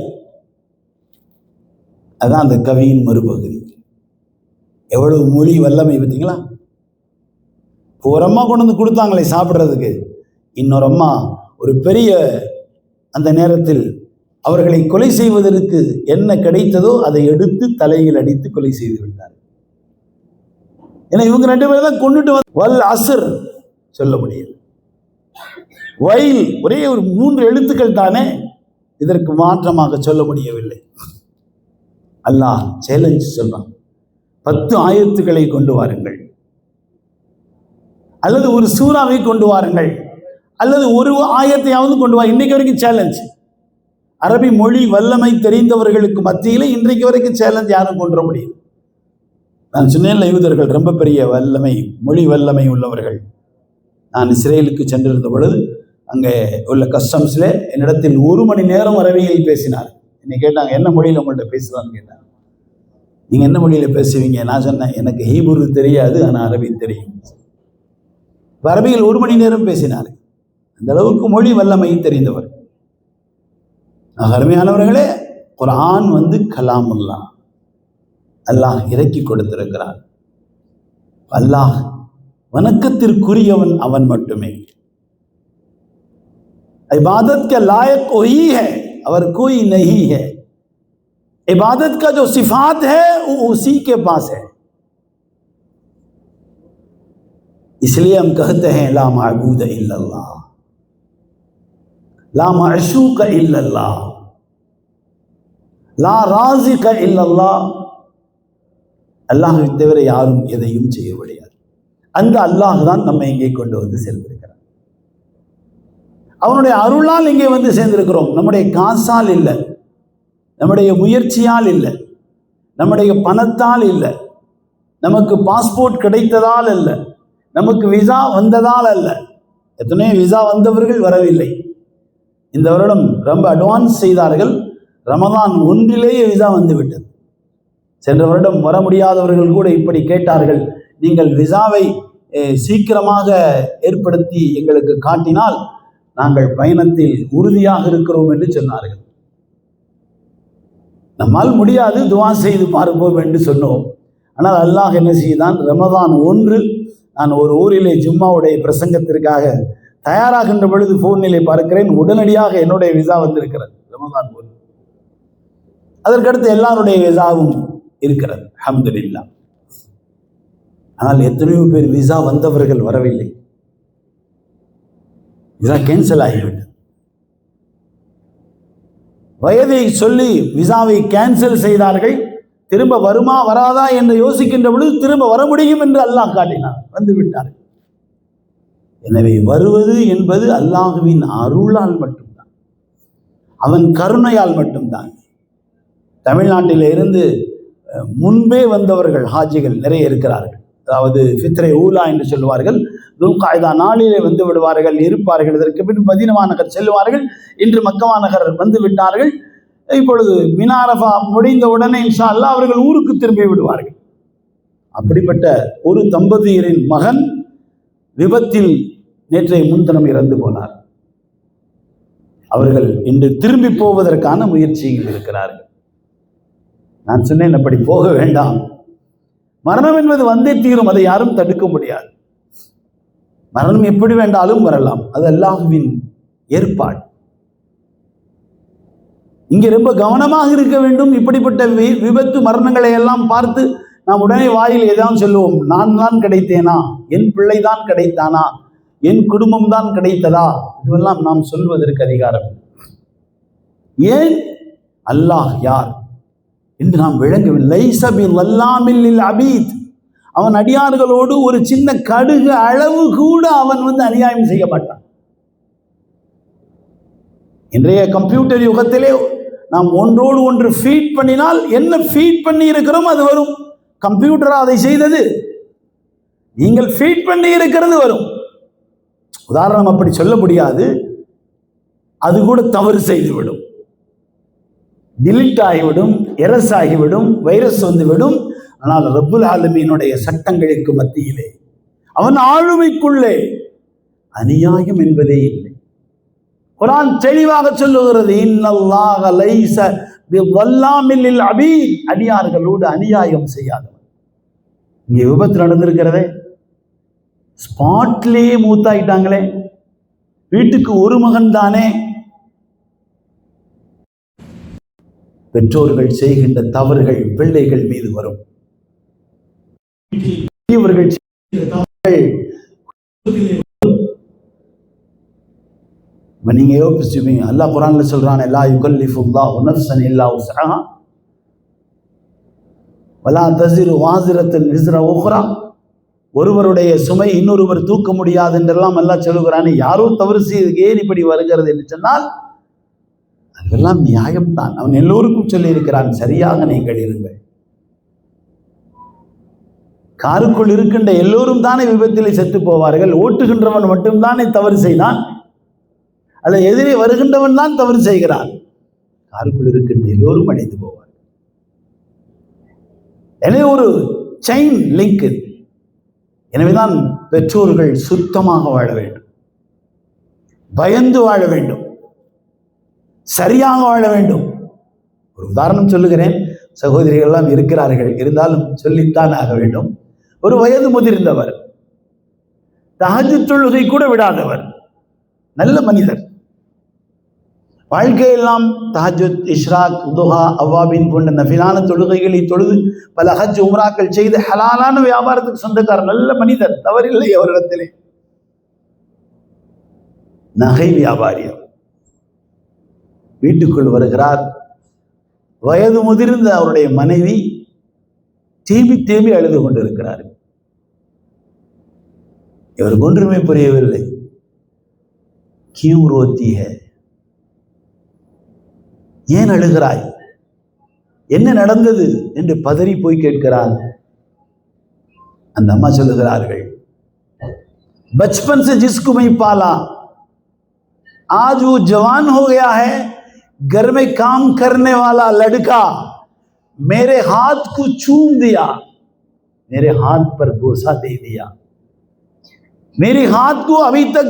அதான் அந்த கவியின் மறுபகுதி. எவ்வளவு மொழி வல்லமை பார்த்தீங்களா? ஒரு அம்மா கொண்டு வந்து கொடுத்தாங்களே சாப்பிட்றதுக்கு, இன்னொரு அம்மா ஒரு பெரிய, அந்த நேரத்தில் அவர்களை கொலை செய்வதற்கு என்ன கிடைத்ததோ அதை எடுத்து தலையில் அடித்து கொலை செய்து விட்டார். ஏன்னா இவங்க 2 பேரும் தான் கொண்டுட்டு வல் அஸ்ர் சொல்ல முடியாது. வயல் ஒரே ஒரு 3 எழுத்துக்கள் தானே, இதற்கு மாற்றமாக சொல்ல முடியவில்லை. அல்லாஹ் சேலஞ்ச் சொல்றான், 10 ஆயத்துக்களை கொண்டு வாருங்கள், அல்லது ஒரு சூறாவை கொண்டு வாருங்கள், அல்லது ஒரு ஆயத்தையாவது கொண்டு வா. இன்னைக்கு வரைக்கும் சேலஞ்ச். அரபி மொழி வல்லமை தெரிந்தவர்களுக்கு மத்தியில் இன்றைக்கு வரைக்கும் சேலஞ்ச் யாரும் கொண்டு வர முடியும். நான் சொன்னேன்ல, யூதர்கள் ரொம்ப பெரிய வல்லமை, மொழி வல்லமை உள்ளவர்கள். நான் இஸ்ரேலுக்கு சென்றிருந்த பொழுது அங்கே உள்ள கஸ்டம்ஸில் என்னிடத்தில் 1 மணி நேரம் அரபியில் பேசினார். என்னை கேட்டாங்க, என்ன மொழியில் உங்கள்கிட்ட பேசலான்னு கேட்டாங்க. நீங்கள் என்ன மொழியில் பேசுவீங்க? நான் சொன்னேன், எனக்கு ஹீப்ரு தெரியாது, ஆனால் அரபி தெரியும். அரபியில் 1 மணி நேரம் பேசினார். அந்த அளவுக்கு மொழி வல்லமை தெரிந்தவர். அருமையானவர்களே, குர்ஆன் கலாமுல்லாஹ், அல்லாஹ் இறக்கி கொடுத்திருக்கிறார். அல்லாஹ் வணக்கத்திற்குரியவன் அவன் மட்டுமே. इबादत के लायक वही है और कोई नहीं है. इबादत का जो सिफात है वो उसी के पास है. इसलिए हम कहते हैं ला माबूद इल्लल्लाह, ला माशूक इल्लल्लाह, ला राज़िक इल्लल्लाह. அல்லாஹ்வை தவிர யாரும் எதையும் செய்ய முடியாது. அந்த அல்லாஹ் தான் நம்மை இங்கே கொண்டு வந்து சேர்ந்திருக்கிறார். அவனுடைய அருளால் இங்கே வந்து சேர்ந்திருக்கிறோம். நம்முடைய காசால் இல்லை, நம்முடைய முயற்சியால் இல்லை, நம்முடைய பணத்தால் இல்லை, நமக்கு பாஸ்போர்ட் கிடைத்ததால் அல்ல, நமக்கு விசா வந்ததால் அல்ல. எத்தனையோ விசா வந்தவர்கள் வரவில்லை. இந்த வருடம் ரொம்ப அட்வான்ஸ் செய்தார்கள். ரமதான் 1 விசா வந்து விட்டது. சென்ற வருடம் வர முடியாதவர்கள் கூட இப்படி கேட்டார்கள், நீங்கள் விசாவை சீக்கிரமாக ஏற்படுத்தி எங்களுக்கு காட்டினால் நாங்கள் பயணத்தில் உறுதியாக இருக்கிறோம் என்று சொன்னார்கள். நம்மால் முடியாது, துவா செய்து பார்ப்போம் என்று சொன்னோம். ஆனால் அல்லாஹ் என்ன செய்தான், ரமதான் 1 நான் ஒரு ஊரிலே ஜும்மாவுடைய பிரசங்கத்திற்காக தயாராகின்ற பொழுது ஃபோனிலே பார்க்கிறேன், உடனடியாக என்னுடைய விசா வந்திருக்கிறது. ரமதான் 1. அதற்கடுத்து எல்லாருடைய விசாவும் இருக்கிறது, அல்ஹம்துலில்லாஹ். ஆனால் எத்தனையோ பேர் விசா வந்தவர்கள் வரவில்லை, விசா கேன்சல் ஆகிவிட்டது. வயதை சொல்லி விசாவை கேன்சல் செய்தார்கள். திரும்ப வருமா வராதா என்று யோசிக்கின்ற பொழுது திரும்ப வர முடியும் என்று அல்லாஹ் காட்டினார், வந்து விட்டார்கள். எனவே வருவது என்பது அல்லாஹுவின் அருளால் மட்டும்தான், அவன் கருணையால் மட்டும்தான். தமிழ்நாட்டில் இருந்து முன்பே வந்தவர்கள் ஹாஜிகள் நிறைய இருக்கிறார்கள். அதாவது ஃபித்ரை ஊலா என்று சொல்லுவார்கள். துல்காய்தா நாளிலே வந்து விடுவார்கள், இருப்பார்கள். இதற்கு பின் மதீனா நகர் செல்வார்கள். இன்று மக்கா நகர் வந்து விட்டார்கள். இப்பொழுது மினாரஃபா முடிந்த உடனே இன்ஷா அல்லாஹ் அவர்கள் ஊருக்கு திரும்பி விடுவார்கள். அப்படிப்பட்ட ஒரு தம்பதியரின் மகன் விபத்தில் நேற்றைய முன்தினம் இறந்து போனார். அவர்கள் இன்று திரும்பி போவதற்கான முயற்சியில் இருக்கிறார்கள். நான் சொன்னேன், அப்படி போக வேண்டாம். மரணம் என்பது வந்தே தீரும், அதை யாரும் தடுக்க முடியாது. மரணம் எப்படி வேண்டாலும் வரலாம், அது அல்லாஹ்வின் ஏற்பாடு. இங்கே ரொம்ப கவனமாக இருக்க வேண்டும். இப்படிப்பட்ட விபத்து மரணங்களை எல்லாம் பார்த்து நாம் உடனே வாயில் ஏதாவது சொல்லுவோம், நான் தான் கிடைத்தேனா, என் பிள்ளை தான் கிடைத்தானா, என் குடும்பம் தான் கிடைத்ததா, இதுவெல்லாம் நாம் சொல்வதற்கு அதிகாரம். ஏன்? அல்லாஹ் யார் என்று நாம் விளங்கவில்லை. அவன் அடியார்களோடு ஒரு சின்ன கடுகு அளவு கூட அவன் அநியாயம் செய்ய மாட்டான். இன்றைய கம்ப்யூட்டர் யுகத்திலே நாம் ஒன்றோடு ஒன்று ஃபீட் பண்ணினால் என்ன ஃபீட் பண்ணி இருக்கிறோம் அது வரும். கம்ப்யூட்டரா அதை செய்தது? நீங்கள் ஃபீட் பண்ணி இருக்கிறது வரும். உதாரணம் அப்படி சொல்ல முடியாது, அது கூட தவறு செய்துவிடும், டிலீட் ஆகிவிடும், எரஸ் ஆகிவிடும், வைரஸ் வந்துவிடும். ஆனால் ரப்புல் ஆலமீனுடைய சட்டங்களுக்கு மத்தியிலே, அவன் ஆளுமைக்குள்ளே அநியாயம் என்பதே இல்லை. குர்ஆன் தெளிவாக சொல்லுகிறது, இன்னல்லாஹ லைஸ பிவல்லாமில் லில் அபீத், அடியார்களோடு அநியாயம் செய்யாதவன். இங்கே விபத்து நடந்திருக்கிறதே, ஸ்பாட்லேயே மூத்தாயிட்டாங்களே, வீட்டுக்கு ஒரு மகன் தானே. பெற்றோர்கள் செய்கின்ற தவறுகள் பிள்ளைகள் மீது வரும். நீங்க யோசிச்சுப்பீங்க, அல்லாஹ் குர்ஆன்ல சொல்றானே, லா யுகல்லிஃபுல்லாஹு நஃப்ஸன் இல்லா உஸ்அஹா வலா தஸிரு வாஸிரத்துன் விஸ்ர உக்ரா. ஒருவருடைய சுமை இன்னொருவர் தூக்க முடியாது என்றெல்லாம் அல்லாஹ் சொல்லுகிறானே. யாரோ தவறு செய்து ஏன் இப்படி வருகிறது என்று சொன்னால் அதெல்லாம் நியாயம்தான். அவன் எல்லோருக்கும் சொல்லி இருக்கிறான், சரியாக நீங்கள் இருங்கள். காருக்குள் இருக்கின்ற எல்லோரும் தானே விபத்திலே செத்து போவார்கள், ஓட்டுகின்றவன் மட்டும்தானே தவறு செய்தான். அல்ல எதிரே வருகின்றவன் தான் தவறு செய்கிறான். காருக்குள் இருக்கின்ற எல்லோரும் அடைந்து போவார். எனவே ஒரு செயின் லிங்க். எனவேதான் பெற்றோர்கள் சுத்தமாக வாழ வேண்டும், பயந்து வாழ வேண்டும், சரியாக வாழ வேண்டும். ஒரு உதாரணம் சொல்லுகிறேன். சகோதரிகள் எல்லாம் இருக்கிறார்கள், இருந்தாலும் சொல்லித்தான் ஆக வேண்டும். ஒரு வயது முதிர்ந்தவர், தஹஜ்ஜுத் தொழுகை கூட விடாதவர், நல்ல மனிதர். வாழ்க்கையெல்லாம் தஹஜ்ஜுத், இஷ்ராக், துஹா, அவ்வாபின் போன்ற நஃபிலான தொழுகைகளை தொழுது பல ஹஜ் உம்ராக்கள் செய்து ஹலாலான வியாபாரத்துக்கு சொந்தக்காரர், நல்ல மனிதர், தவறில்லை அவரிடத்திலே. நகை வியாபாரியம். வீட்டுக்குள் வருகிறார். வயது முதிர்ந்த அவருடைய மனைவி தேம்பி தேம்பி அழுது கொண்டிருக்கிறார். இவருக்கு ஒன்றுமே புரியவில்லை. கியூ ரோத்தி ஹை, ஏன் அழுகிறாய், என்ன நடந்தது என்று பதறி போய் கேட்கிறார். அந்த அம்மா சொல்லுகிறார்கள், बचपन से जिसको मैं पाला आज वो जवान हो गया है, घर में काम करने वाला लड़का मेरे हाथ को चूम दिया, मेरे हाथ पर बोसा दे दिया, मेरे हाथ को अभी तक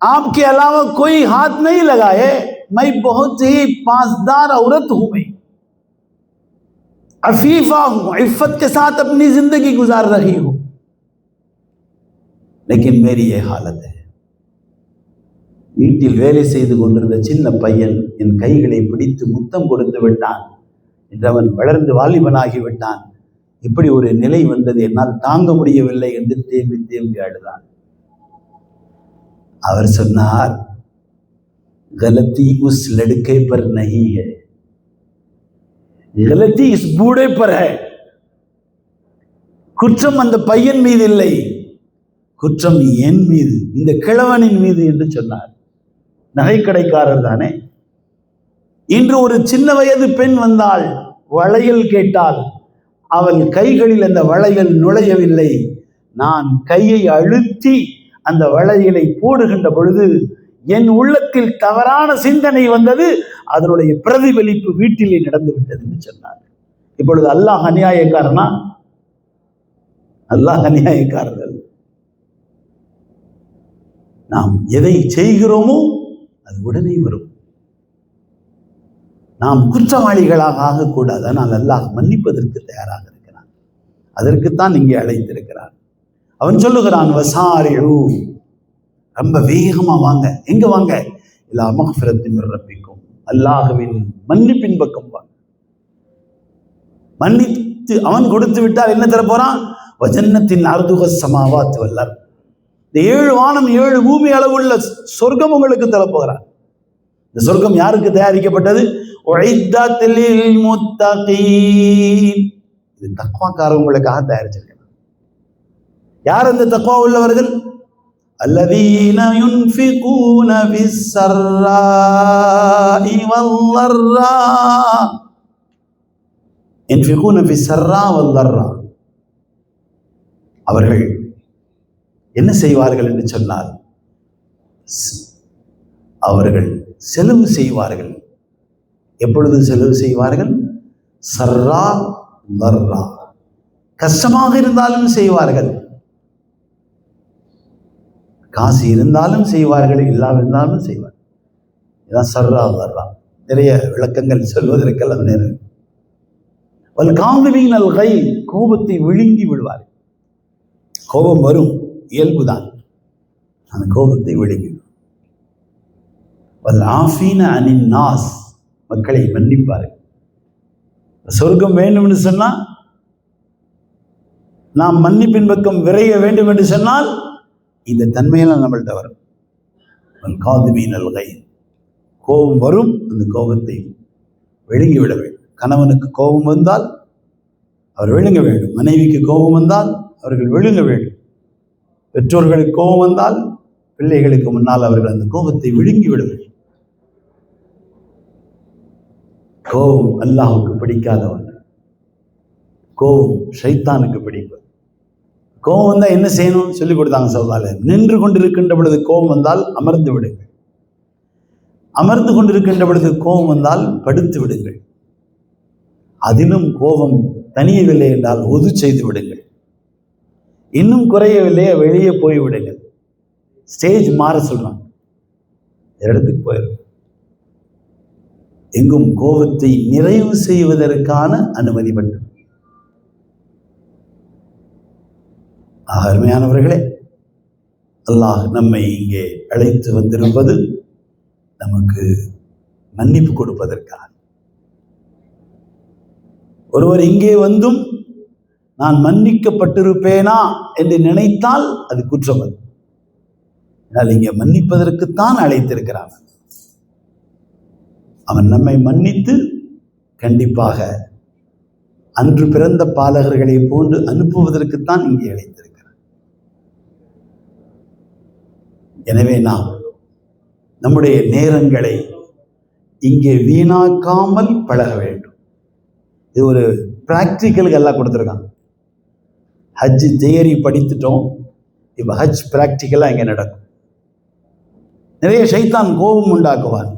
आपके अलावा कोई हाथ नहीं लगाए, मैं बहुत ही पासदार औरत हूं, मैं अफीफा हूं, इफ्फत के साथ अपनी जिंदगी गुजार रही हूं, लेकिन मेरी ये हालत है. வீட்டில் வேலை செய்து கொண்டிருந்த சின்ன பையன் என் கைகளை பிடித்து முத்தம் கொடுத்து விட்டான் என்று அவன் வளர்ந்து வாலிபனாகிவிட்டான். இப்படி ஒரு நிலை வந்தது, என்னால் தாங்க முடியவில்லை என்று தேம்பி தேம்பி அழுதான். அவர் சொன்னார், गलती उस लड़के पर नहीं है, गलती इस बूढ़े पर है. குற்றம் அந்த பையன் மீது இல்லை, குற்றம் என் மீது, இந்த கிழவனின் மீது என்று சொன்னார். நகைக்கடைக்காரர் தானே. இன்று ஒரு சின்ன வயது பெண் வந்தால், வளையல் கேட்டால், அவள் கைகளில் அந்த வளையல் நுழையவில்லை. நான் கையை அழுத்தி அந்த வளையலை போடுகின்ற பொழுது என் உள்ளத்தில் தவறான சிந்தனை வந்தது, அதனுடைய பிரதிபலிப்பு வீட்டிலே நடந்து விட்டது என்று சொன்னார். இப்பொழுது அல்லாஹ் அநியாயக்காரனா? அல்லாஹ் அநியாயக்காரர்கள். நாம் எதை செய்கிறோமோ அது உடனே வரும். நாம் குற்றவாளிகளாக ஆகக்கூடாது. ஆனால் அல்லாஹ் மன்னிப்பதற்கு தயாராக இருக்கிறான். அதற்குத்தான் இங்கே அழைத்திருக்கிறான். அவன் சொல்லுகிறான், வசாரிஉ, ரொம்ப வேகமா வாங்க. எங்க வாங்க? இல்லா மக்ஃபிரத்தின் மின் ரப்பிக்கும், அல்லாஹ்வின் மன்னிப்பின் பக்கம் வாங்க. மன்னித்து அவன் கொடுத்து விட்டால் என்ன தர போறான்? வஜன்னத்தின் அர்துக சமாவாத் வல்லர், இந்த 7 வானம் 7 பூமி அளவுள்ள சொர்க்கம் உங்களுக்கு தரப்போகிறார். இந்த சொர்க்கம் யாருக்கு தயாரிக்கப்பட்டது? உஇத்தத் லில் முத்தகீன், இது தக்வாக்காரங்களுக்காக தயாரிச்சிருக்கிறார். யார் அந்த தக்வா உள்ளவர்கள்? அல்லதீன யுன்ஃபிகூன ஃபிஸ்ஸர்ராஇ வல்லர்ரா, யுன்ஃபிகூன ஃபிஸ்ஸர்ரா வல்லர்ரா. அவர்கள் என்ன செய்வார்கள் என்று சொன்னால், அவர்கள் செலவு செய்வார்கள். எப்பொழுது செலவு செய்வார்கள்? சர்ரா வர்ரா, கஷ்டமாக இருந்தாலும் செய்வார்கள், காசு இருந்தாலும் செய்வார்கள், இல்லாவிருந்தாலும் செய்வார்கள். இதுதான் சர்ரா வர்ரா. நிறைய விளக்கங்கள் சொல்வதற்கெல்லாம் நேரம். வல் காமிலீன் அல் கைல், கோபத்தை விழுங்கி விடுவார்கள். கோபம் வரும், இயல்புதான். அந்த கோபத்தை விழுங்கி. வல் ஆஃபீன அனின் நாஸ், மக்களை மன்னிப்பார்கள். சொர்க்கம் வேண்டும் என்று சொன்னால், நாம் மன்னிப்பின் பக்கம் விரைய வேண்டும் என்று சொன்னால், இந்த தன்மையெல்லாம் நம்மள்கிட்ட வரும். வல் காதிமீன் அல் கைல், கோபம் வரும், அந்த கோபத்தை விழுங்கி விட வேண்டும். கணவனுக்கு கோபம் வந்தால் அவர் விழுங்க வேண்டும். மனைவிக்கு கோபம் வந்தால் அவர்கள் விழுங்க வேண்டும். பெற்றோர்களுக்கு கோபம் வந்தால் பிள்ளைகளுக்கு முன்னால் அவர்கள் அந்த கோபத்தை விழுங்கி விட வேண்டும். கோபம் அல்லாஹ்வுக்கு பிடிக்காதவன், கோபம் ஷைத்தானுக்கு பிடிப்பது. கோபம் வந்தால் என்ன செய்யணும் சொல்லிக் கொடுத்தாங்க சௌதால. நின்று கொண்டிருக்கின்ற பொழுது கோபம் வந்தால் அமர்ந்து விடுங்கள். அமர்ந்து கொண்டிருக்கின்ற பொழுது கோபம் வந்தால் படுத்து விடுங்கள். அதிலும் கோபம் தனியவில்லை என்றால் ஒது செய்து விடுங்கள். இன்னும் குறையவில்லையே வெளியே போய் விடுங்கள். ஸ்டேஜ் மாற சொல்றாங்க, இடத்துக்கு போயிடும். எங்கும் கோபத்தை நிறைவு செய்வதற்கான அனுமதி மட்டும். அருமையானவர்களே, அல்லாஹ் நம்மை இங்கே அழைத்து வந்திருப்பது நமக்கு மன்னிப்பு கொடுப்பதற்காக. ஒருவர் இங்கே வந்தும் நான் மன்னிக்கப்பட்டிருப்பேனா என்று நினைத்தால் அது குற்றம். அது இங்கே மன்னிப்பதற்குத்தான் அழைத்திருக்கிறான். அவன் நம்மை மன்னித்து கண்டிப்பாக அன்று பிறந்த பாலகர்களை போன்று அனுப்புவதற்குத்தான் இங்கே அழைத்திருக்கிறான். எனவே நாம் நம்முடைய நேரங்களை இங்கே வீணாக்காமல் பழக வேண்டும். இது ஒரு பிராக்டிக்கலுக்கு எல்லாம் கொடுத்துருக்காங்க. ஹஜ் தியரி படித்துட்டோம், இப்போ ஹஜ் பிராக்டிக்கலாக இங்கே நடக்கும். நிறைய ஷைத்தான் கோபம் உண்டாக்குவான்.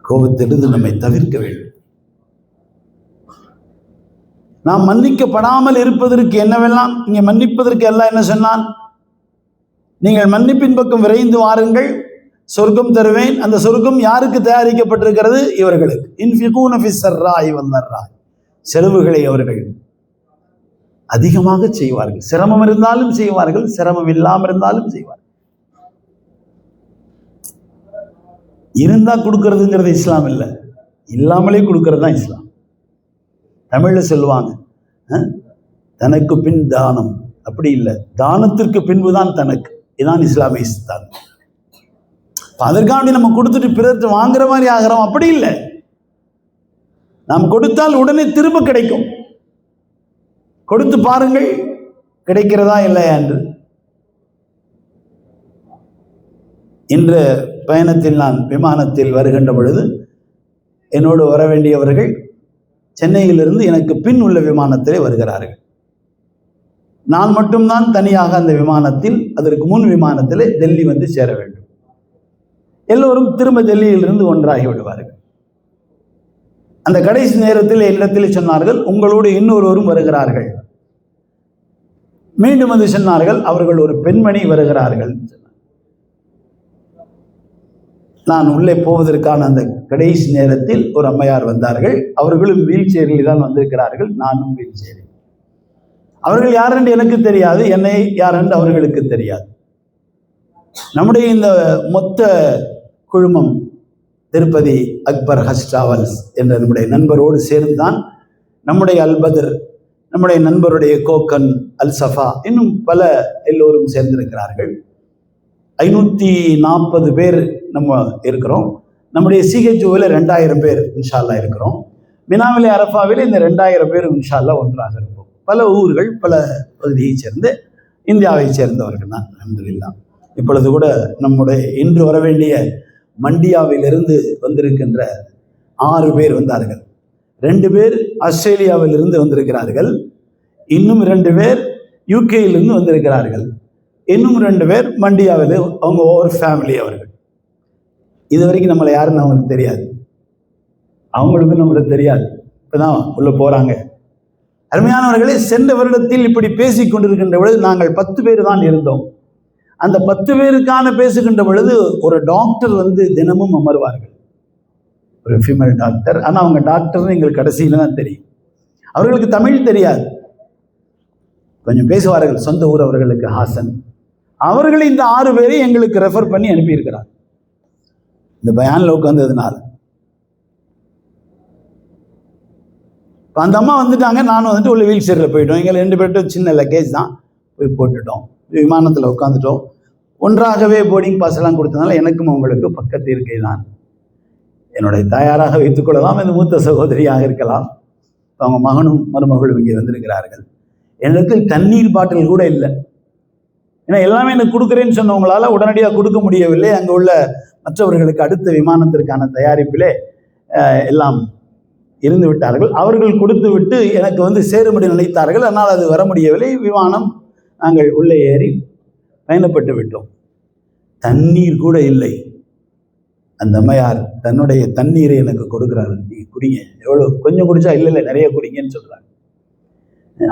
கோபத்திலிருந்து நம்மை தவிர்க்க வேண்டும். நாம் மன்னிக்கப்படாமல் இருப்பதற்கு என்னவெல்லாம் இங்கே மன்னிப்பதற்கு எல்லாம் என்ன சொன்னான்? நீங்கள் மன்னிப்பின் பக்கம் விரைந்து வாருங்கள், சொர்க்கம் தருவேன். அந்த சொர்க்கம் யாருக்கு தயாரிக்கப்பட்டிருக்கிறது? இவர்களுக்கு. இன்ஃபிகூன ஃபிஸ் ஸர்ராஇ வல்-ضர்ராஇ. செலவுகளை அவர்கள் அதிகமாக செய்வார்கள். சிரமம் இருந்தாலும் செய்வார்கள், சிரமம் இல்லாமல் இருந்தாலும் செய்வார்கள். இருந்தா கொடுக்கறதுங்கிறது இஸ்லாம் இல்லை, இல்லாமலே கொடுக்கறது தான் இஸ்லாம். தமிழ்ல சொல்லுவாங்க, தனக்கு பின் தானம். அப்படி இல்லை, தானத்திற்கு பின்புதான் தனக்கு. இதுதான் இஸ்லாமிய சித்தாந்தம். அதற்காண்டி நம்ம கொடுத்துட்டு பிறகு வாங்குற மாதிரி ஆகிறோம், அப்படி இல்லை. நாம் கொடுத்தால் உடனே திரும்ப கிடைக்கும். கொடுத்து பாருங்கள் கிடைக்கிறதா இல்லையா என்று. இன்று பயணத்தில் நான் விமானத்தில் வருகின்ற பொழுது என்னோடு வர வேண்டியவர்கள் சென்னையிலிருந்து எனக்கு பின் உள்ள விமானத்திலே வருகிறார்கள். நான் மட்டும்தான் தனியாக அந்த விமானத்தில், அதற்கு முன் விமானத்திலே டெல்லி வந்து சேர வேண்டும். எல்லோரும் திரும்ப டெல்லியிலிருந்து ஒன்றாகி விடுவார்கள். அந்த கடைசி நேரத்தில் என்னிடத்தில் சொன்னார்கள், உங்களோடு இன்னொருவரும் வருகிறார்கள். மீண்டும் வந்து சொன்னார்கள், அவர்கள் ஒரு பெண்மணி வருகிறார்கள். நான் உள்ளே போவதற்கான அந்த கடைசி நேரத்தில் ஒரு அம்மையார் வந்தார்கள். அவர்களும் வீல் சேரில் தான் வந்திருக்கிறார்கள், நானும் வீல் சேரில். அவர்கள் யார் என்று எனக்கு தெரியாது, என்னை யார் என்று அவர்களுக்கு தெரியாது. நம்முடைய இந்த மொத்த குழுமம் திருப்பதி அக்பர் ஹஜ் டிராவல்ஸ் என்ற நம்முடைய நண்பரோடு சேர்ந்துதான் நம்முடைய அல்பதர், நம்முடைய நண்பருடைய கோக்கன், அல் சஃபா, இன்னும் பல எல்லோரும் சேர்ந்திருக்கிறார்கள். 540 பேர் நம்ம இருக்கிறோம். நம்முடைய சிஹெச்ஓவில் 2000 பேர் இன்ஷா அல்லாஹ் இருக்கிறோம். மினாவிலே அரஃபாவில் இந்த 2000 பேர் இன்ஷா அல்லாஹ் ஒன்றாக இருப்போம். பல ஊர்கள், பல பகுதியை சேர்ந்து இந்தியாவை சேர்ந்தவர்கள் தான் அல்ஹம்துலில்லாஹ். இப்பொழுது கூட நம்முடைய இன்று வர வேண்டிய மண்டியாவிலிருந்து வந்திருக்கின்ற 6 பேர் வந்தார்கள். 2 பேர் ஆஸ்திரேலியாவிலிருந்து வந்திருக்கிறார்கள். இன்னும் 2 பேர் யூகேயிலிருந்து வந்திருக்கிறார்கள். இன்னும் 2 பேர் மண்டியாவில், அவங்க ஒவ்வொரு ஃபேமிலி அவர்கள். இது வரைக்கும் நம்மளை யாருன்னு அவங்களுக்கு தெரியாது, அவங்களுக்கும் நம்மளுக்கு தெரியாது. இப்போதான் உள்ள போகிறாங்க. அருமையானவர்களே, சென்ற வருடத்தில் இப்படி பேசி கொண்டிருக்கின்ற பொழுது நாங்கள் 10 பேர் தான் இருந்தோம். அந்த 10 பேருக்கான பேசுகின்ற பொழுது ஒரு டாக்டர் வந்து தினமும் அமர்வார்கள், ஒரு ஃபீமேல் டாக்டர். ஆனால் அவங்க டாக்டர்னு எங்களுக்கு கடைசியில் தான் தெரியும். அவர்களுக்கு தமிழ் தெரியாது, கொஞ்சம் பேசுவார்கள். சொந்த ஊர் அவர்களுக்கு ஹாசன். அவர்கள் இந்த 6 பேரை எங்களுக்கு ரெஃபர் பண்ணி அனுப்பியிருக்கிறார் இந்த பயானில் உட்கார்ந்ததுனால. இப்போ அந்த அம்மா வந்துட்டாங்க, நானும் வந்துட்டு உள்ள வீல் சேரில் போயிட்டோம். எங்களை 2 பேர்கிட்ட சின்ன லக்கேஜ் தான், போய் போட்டுட்டோம். விமானத்தில் உட்காந்துட்டோம். ஒன்றாகவே போர்டிங் பாஸ் எல்லாம் கொடுத்ததுனால எனக்கும் அவங்களுக்கு பக்கத்து இருக்கை தான். என்னுடைய தாயாராக வைத்துக்கொள்ளலாம், இந்த மூத்த சகோதரியாக இருக்கலாம். அவங்க மகனும் மருமகளும் இங்கே வந்திருக்கிறார்கள். எனக்கு தண்ணீர் பாட்டில் கூட இல்லை. ஏன்னா எல்லாமே எனக்கு கொடுக்குறேன்னு சொன்னவங்களால உடனடியாக கொடுக்க முடியவில்லை. அங்கே உள்ள மற்றவர்களுக்கு அடுத்த விமானத்திற்கான தயாரிப்பிலே எல்லாம் இருந்து விட்டார்கள். அவர்கள் கொடுத்து விட்டு எனக்கு வந்து சேரும்படி நினைத்தார்கள். ஆனால் அது வர முடியவில்லை. விமானம் நாங்கள் உள்ளே ஏறி பயணப்பட்டு விட்டோம். தண்ணீர் கூட இல்லை. அந்த அம்மையார் தன்னுடைய தண்ணீரை எனக்கு கொடுக்குறாரு, நீ குடிங்க, எவ்வளோ கொஞ்சம் குடிச்சா இல்லை நிறைய குடிங்கன்னு சொல்கிறாங்க.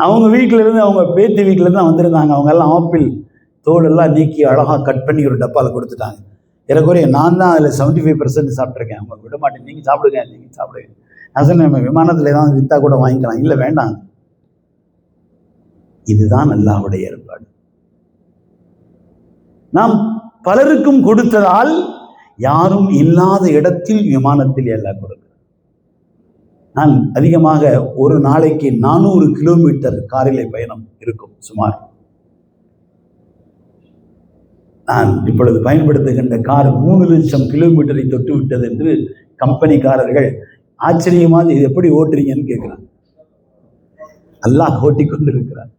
அவங்க வீட்டிலேருந்து, அவங்க பேத்தி வீட்டிலேருந்து தான் வந்திருந்தாங்க. அவங்க எல்லாம் ஆப்பிள் தோலெல்லாம் நீக்கி அழகாக கட் பண்ணி ஒரு டப்பாவில் கொடுத்துட்டாங்க. எனக்குரிய நான் தான் அதில் 75% சாப்பிட்ருக்கேன். அவங்க விட மாட்டேன், நீங்கள் சாப்பிடுங்க. நான் சொன்னேன், நம்ம விமானத்தில் ஏதாவது விற்றா கூட வாங்கிக்கலாம். இல்லை வேண்டாம். இதுதான் அல்லாஹ்வுடைய ஏற்பாடு. நாம் பலருக்கும் கொடுத்ததால் யாரும் இல்லாத இடத்தில் விமானத்தில் எல்லாம் கொடுக்கிறார். நான் அதிகமாக ஒரு நாளைக்கு 400 கிலோமீட்டர் காரிலே பயணம் இருக்கும் சுமார். நான் இப்பொழுது பயன்படுத்துகின்ற கார் 3 லட்சம் கிலோமீட்டரை தொட்டு விட்டது என்று கம்பெனிக்காரர்கள் ஆச்சரியமாக இது எப்படி ஓட்டுறீங்கன்னு கேட்கிறாங்க. அல்லாஹ் ஓட்டி கொண்டிருக்கிறார்.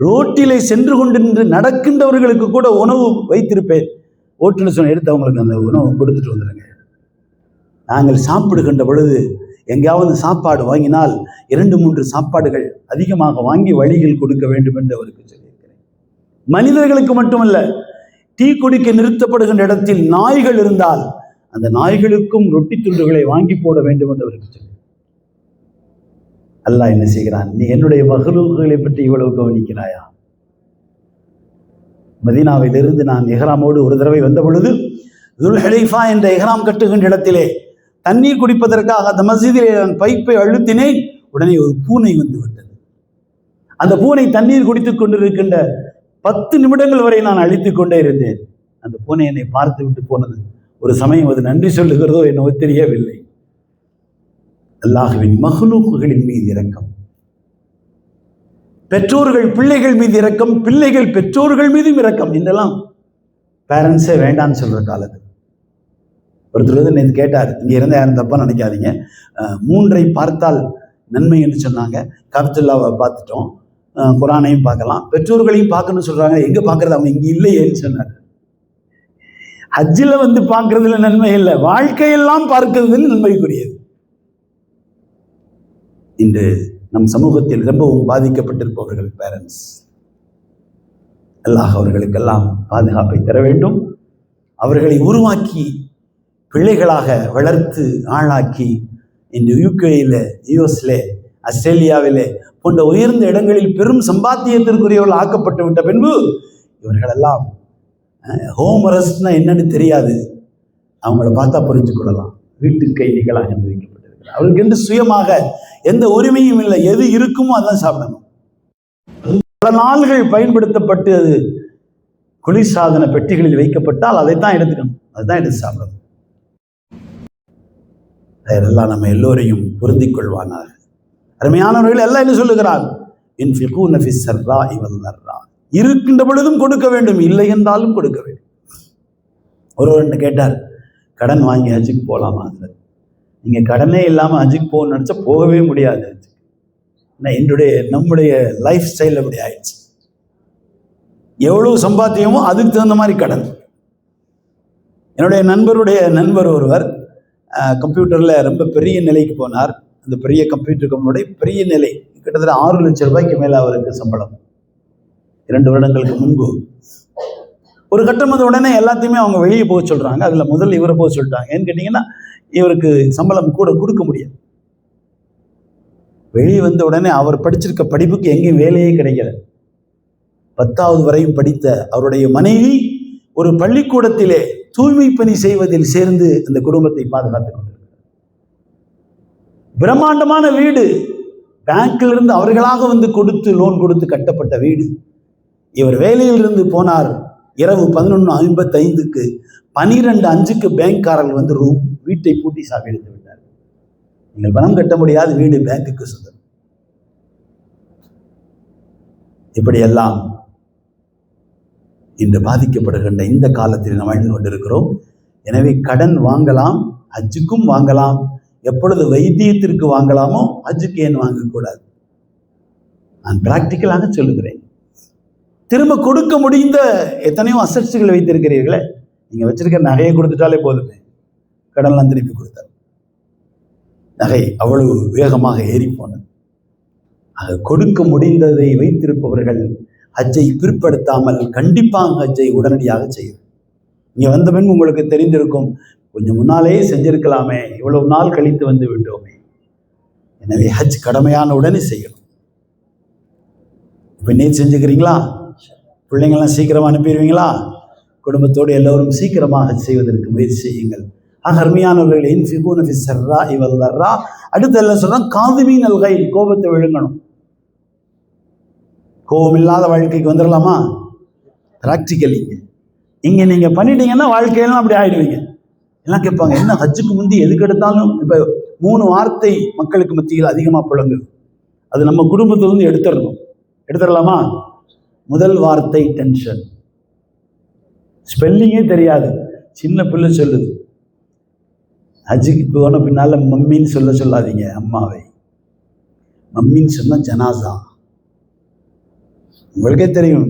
ரோட்டிலே சென்று கொண்டு நடக்கின்றவர்களுக்கு கூட உணவு வைத்திருப்பேன். ஓட்டுன்னு சொன்ன எடுத்து அவங்களுக்கு அந்த உணவு கொடுத்துட்டு வந்துடுங்க. நாங்கள் சாப்பிடுகின்ற பொழுது எங்கேயாவது சாப்பாடு வாங்கினால் 2-3 சாப்பாடுகள் அதிகமாக வாங்கி வழியில் கொடுக்க வேண்டும் என்று அவருக்கு சொல்லியிருக்கிறேன். மனிதர்களுக்கு மட்டுமல்ல, டீ குடிக்க நிறுத்தப்படுகின்ற இடத்தில் நாய்கள் இருந்தால் அந்த நாய்களுக்கும் ரொட்டி துண்டுகளை வாங்கி போட வேண்டும் என்று அவருக்கு சொல்லி. அல்லாஹ் என்ன செய்கிறான்? நீ என்னுடைய மஹ்லூக்குகளை பற்றி இவ்வளவு கவனிக்கிறாயா? மதீனாவிலிருந்து நான் இஹ்ராமோடு ஒரு தடவை வந்த பொழுது துல் ஹுலைஃபா என்ற இஹ்ராம் கட்டுகின்ற இடத்திலே தண்ணீர் குடிப்பதற்காக அந்த மஸ்ஜிதிலே நான் பைப்பை அழுத்தினேன். உடனே ஒரு பூனை வந்து விட்டது. அந்த பூனை தண்ணீர் குடித்துக் கொண்டிருக்கின்ற 10 நிமிடங்கள் வரை நான் அழித்துக் கொண்டே இருந்தேன். அந்த பூனை என்னை பார்த்து விட்டு போனது. ஒரு சமயம் அது நன்றி சொல்லுகிறதோ என்னவோ தெரியவில்லை. அல்லாஹ்வின் மஹ்லூக்குகளின் மீது இரக்கம், பெற்றோர்கள் பிள்ளைகள் மீது இரக்கம், பிள்ளைகள் பெற்றோர்கள் மீதும் இரக்கம். இதெல்லாம் பேரண்ட்ஸே வேண்டான்னு சொல்ற காலத்து. ஒருத்தர் வந்து நேற்று கேட்டார், இங்கே இருந்த யாரும் தப்பா நினைக்காதீங்க, 3ஐ பார்த்தால் நன்மை என்று சொன்னாங்க. கப்துல்லாவை பார்த்துட்டோம், குரானையும் பார்க்கலாம், பெற்றோர்களையும் பார்க்கணும்னு சொல்றாங்க. எங்க பார்க்கறது? அவங்க இங்கே இல்லையேன்னு சொன்னார். ஹஜ்ஜில் வந்து பார்க்கறதுல நன்மை இல்லை, வாழ்க்கையெல்லாம் பார்க்கறதுல நன்மைக்குரியது. இன்று நம் சமூகத்தில் ரொம்பவும் பாதிக்கப்பட்டிருப்பவர்கள் பேரண்ட்ஸ். அல்லாஹ் அவர்களுக்கெல்லாம் பாதுகாப்பை தர வேண்டும். அவர்களை உருவாக்கி பிள்ளைகளாக வளர்த்து ஆளாக்கி இன்று யூகேயில், யூஎஸ்ல, ஆஸ்திரேலியாவிலே போன்ற உயர்ந்த இடங்களில் பெரும் சம்பாத்தியத்திற்குரியவர்கள் ஆக்கப்பட்டு விட்ட பின்பு இவர்களெல்லாம் ஹோம் அரெஸ்ட்னா என்னன்னு தெரியாது. அவங்கள பார்த்தா புரிஞ்சு கொள்ளலாம். வீட்டு கைதிகளாக நிர்வகிக்கப்பட்டிருக்கிறார். அவருக்கு என்று சுயமாக எந்த உரிமையும் இல்லை. எது இருக்குமோ அதான் சாப்பிடணும். பல நாள்கள் பயன்படுத்தப்பட்டு அது குளிர்சாதன பெட்டிகளில் வைக்கப்பட்டால் அதைத்தான் எடுத்துக்கணும், அதுதான் எடுத்து சாப்பிடணும். அதெல்லாம் நம்ம எல்லோரையும் பொருந்திக் கொள்வானாக. அருமையானவர்கள் எல்லாம் என்ன சொல்லுகிறார்? இன்ஃபிகூன ஃபிஸ் ஸர்ராஇ வல் ضர்ரா. இருக்கின்ற பொழுதும் கொடுக்க வேண்டும், இல்லை என்றாலும் கொடுக்க வேண்டும். ஒருவர் கேட்டார், கடன் வாங்கி ஹஜ்ஜுக்கு போகலாமா? நீங்கள் கடனே இல்லாமல் ஹஜ்ஜுக்கு போகணும்னு நினச்சா போகவே முடியாது. நம்முடைய லைஃப் ஸ்டைல் அப்படி ஆயிடுச்சு. எவ்வளோ சம்பாத்தியமோ அதுக்கு தகுந்த மாதிரி கடன். என்னுடைய நண்பர் ஒருவர் கம்ப்யூட்டரில் ரொம்ப பெரிய நிலைக்கு போனார். அந்த பெரிய கம்ப்யூட்டர் கம்பெனியுடைய பெரிய நிலை, கிட்டத்தட்ட 6 லட்சம் ரூபாய்க்கு மேலே அவருக்கு சம்பளம். 2 வருடங்களுக்கு முன்பு ஒரு கட்டம் வந்த உடனே எல்லாத்தையுமே அவங்க வெளியே போக சொல்கிறாங்க. அதில் முதல்ல இவரை போக சொல்லிட்டாங்க. ஏன்னு கேட்டிங்கன்னா, இவருக்கு சம்பளம் கூட கொடுக்க முடியாது. வெளியே வந்த உடனே அவர் படிச்சிருக்க படிப்புக்கு எங்கேயும் வேலையே கிடைக்கல. 10வது வரையும் படித்த அவருடைய மனைவி ஒரு பள்ளிக்கூடத்திலே தூய்மை பணி செய்வதில் சேர்ந்து அந்த குடும்பத்தை பாதுகாத்துக் கொண்டிருக்கிறார். பிரம்மாண்டமான வீடு, பேங்க்கிலிருந்து அவர்களாக வந்து லோன் கொடுத்து கட்டப்பட்ட வீடு. இவர் வேலையிலிருந்து போனார். இரவு 11:55க்கு 12:05க்கு பேங்க்காரர்கள் வந்து வீட்டை பூட்டி சாவி எடுத்து விட்டார். நீங்கள் பணம் கட்ட முடியாத வீடு பேங்குக்கு சொந்தம். இப்படியெல்லாம் இன்று பாதிக்கப்படுகின்ற இந்த காலத்தில் நாம் வாழ்ந்து கொண்டிருக்கிறோம். எனவே கடன் வாங்கலாம், ஹஜ்ஜுக்கும் வாங்கலாம். எப்பொழுது வைத்தியத்திற்கு வாங்கலாமோ ஹஜ்ஜுக்கு ஏன் வாங்கக்கூடாது? நான் பிராக்டிக்கலாக சொல்லுகிறேன். திரும்ப கொடுக்க முடிந்த எத்தனையோ அசட்ஸுகள் வைத்திருக்கிறீர்களே, நீங்கள் வச்சிருக்க நகையை கொடுத்துட்டாலே போதுமே, கடன்லாம் திருப்பி கொடுத்தார். நகை அவ்வளவு வேகமாக ஏறி போனது. ஆக கொடுக்க முடிந்ததை வைத்திருப்பவர்கள் ஹஜ்ஜை பிற்படுத்தாமல் கண்டிப்பாக ஹஜ்ஜை உடனடியாக செய்யும். இங்கே வந்த பின் உங்களுக்கு தெரிந்திருக்கும், கொஞ்சம் முன்னாலேயே செஞ்சிருக்கலாமே, இவ்வளவு நாள் கழித்து வந்து விட்டோமே. எனவே ஹஜ் கடமையான உடனே செய்யணும். இப்போ நீ செஞ்சுக்கிறீங்களா? பிள்ளைங்கள்லாம் சீக்கிரமாக அனுப்பிடுவீங்களா? குடும்பத்தோடு எல்லோரும் சீக்கிரமாக செய்வதற்கு முயற்சி செய்யுங்கள். அருமையானவர்களின் அடுத்து எல்லாம் சொல்றான், காதுமீன் அல்கை, கோபத்தை விழுங்கணும். கோபம் இல்லாத வாழ்க்கைக்கு வந்துடலாமா? பிராக்டிக்கல் இங்கே நீங்கள் பண்ணிட்டீங்கன்னா வாழ்க்கையெல்லாம் அப்படி ஆயிடுவீங்க. எல்லாம் கேட்பாங்க, என்ன ஹஜ்ஜுக்கு முந்தி எதுக்கு எடுத்தாலும் இப்போ 3 வார்த்தை மக்களுக்கு மத்தியில் அதிகமாக புழங்குது. அது நம்ம குடும்பத்திலிருந்து எடுத்துடலாமா? முதல் வார்த்தை டென்ஷன். ஸ்பெல்லிங்கே தெரியாது, சின்ன பிள்ளை சொல்லுது. ஹஜ்ஜுக்கு போன பின்னால் மம்மின்னு சொல்லாதீங்க அம்மாவை. மம்மின்னு சொன்னால் ஜனாசா. உங்களுக்கே தெரியும்,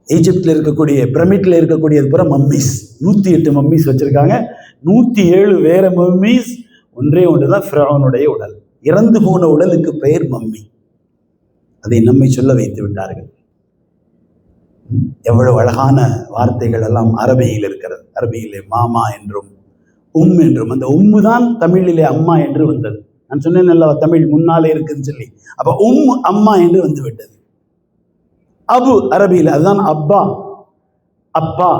ஈஜிப்டில் இருக்கக்கூடிய பிரமிட்ல இருக்கக்கூடியது பூரா மம்மிஸ். 108 மம்மிஸ் வச்சிருக்காங்க. 107 வேற மம்மிஸ். ஒன்றே ஒன்றுதான் ஃபிரௌனுடைய உடல். இறந்து போன உடலுக்கு பெயர் மம்மி. அதை நம்மை சொல்ல வைத்து விட்டார்கள். எவ்வளவு அழகான வார்த்தைகள் எல்லாம் அரபியில் இருக்கிறது. அரபியிலே மாமா என்றும் என்றும், அந்த தான் தமிழிலே அம்மா என்று வந்தது. நான் சொன்னேன் அல்லவா, தமிழ் முன்னாலே இருக்குன்னு சொல்லி. அப்ப அம்மா என்று வந்து விட்டது. அபு அரபியில் அதுதான் அப்பா, அப்பா.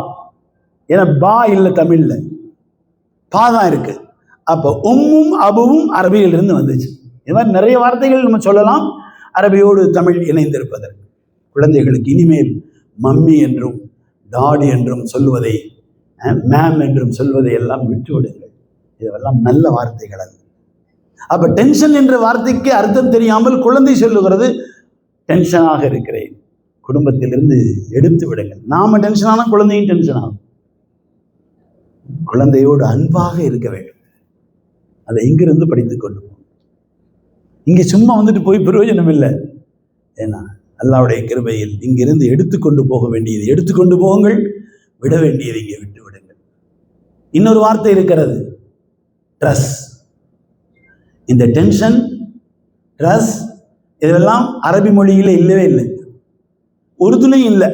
ஏன்னா பா இல்லை தமிழ்ல, பா தான் இருக்கு. அப்ப அபுவும் அரபியிலிருந்து வந்துச்சு. இது மாதிரி நிறைய வார்த்தைகள் நம்ம சொல்லலாம் அரபியோடு தமிழ் இணைந்திருப்பதற்கு. குழந்தைகளுக்கு இனிமேல் மம்மி என்றும் டாடி என்றும் சொல்லுவதை, மேம் என்றும் சொல்வதை எல்லாம் விட்டு விடுங்கள். இதெல்லாம் நல்ல வார்த்தைகள் அல்ல. அப்ப டென்ஷன் என்ற வார்த்தைக்கு அர்த்தம் தெரியாமல் குழந்தை சொல்லுகிறது டென்ஷனாக இருக்கிறேன். குடும்பத்திலிருந்து எடுத்து விடுங்கள். நாம டென்ஷன் ஆனா குழந்தையும் டென்ஷன் ஆகும். குழந்தையோடு அன்பாக இருக்க வேண்டும். அதை இங்கிருந்து படித்துக் கொண்டு போகும். இங்கே சும்மா வந்துட்டு போய் பிரயோஜனம் இல்லை. ஏன்னா அல்லாஹ்வுடைய கிருபையில் இங்கிருந்து எடுத்துக்கொண்டு போக வேண்டியது எடுத்துக்கொண்டு போங்கள், விட வேண்டியது இங்கே விட்டு விடுங்கள். இன்னொரு வார்த்தை இருக்கிறது, ட்ரஸ். இந்த டென்ஷன், ட்ரஸ், இதெல்லாம் அரபி மொழியில இல்லவே இல்லை, உருதுலையும் இல்லை.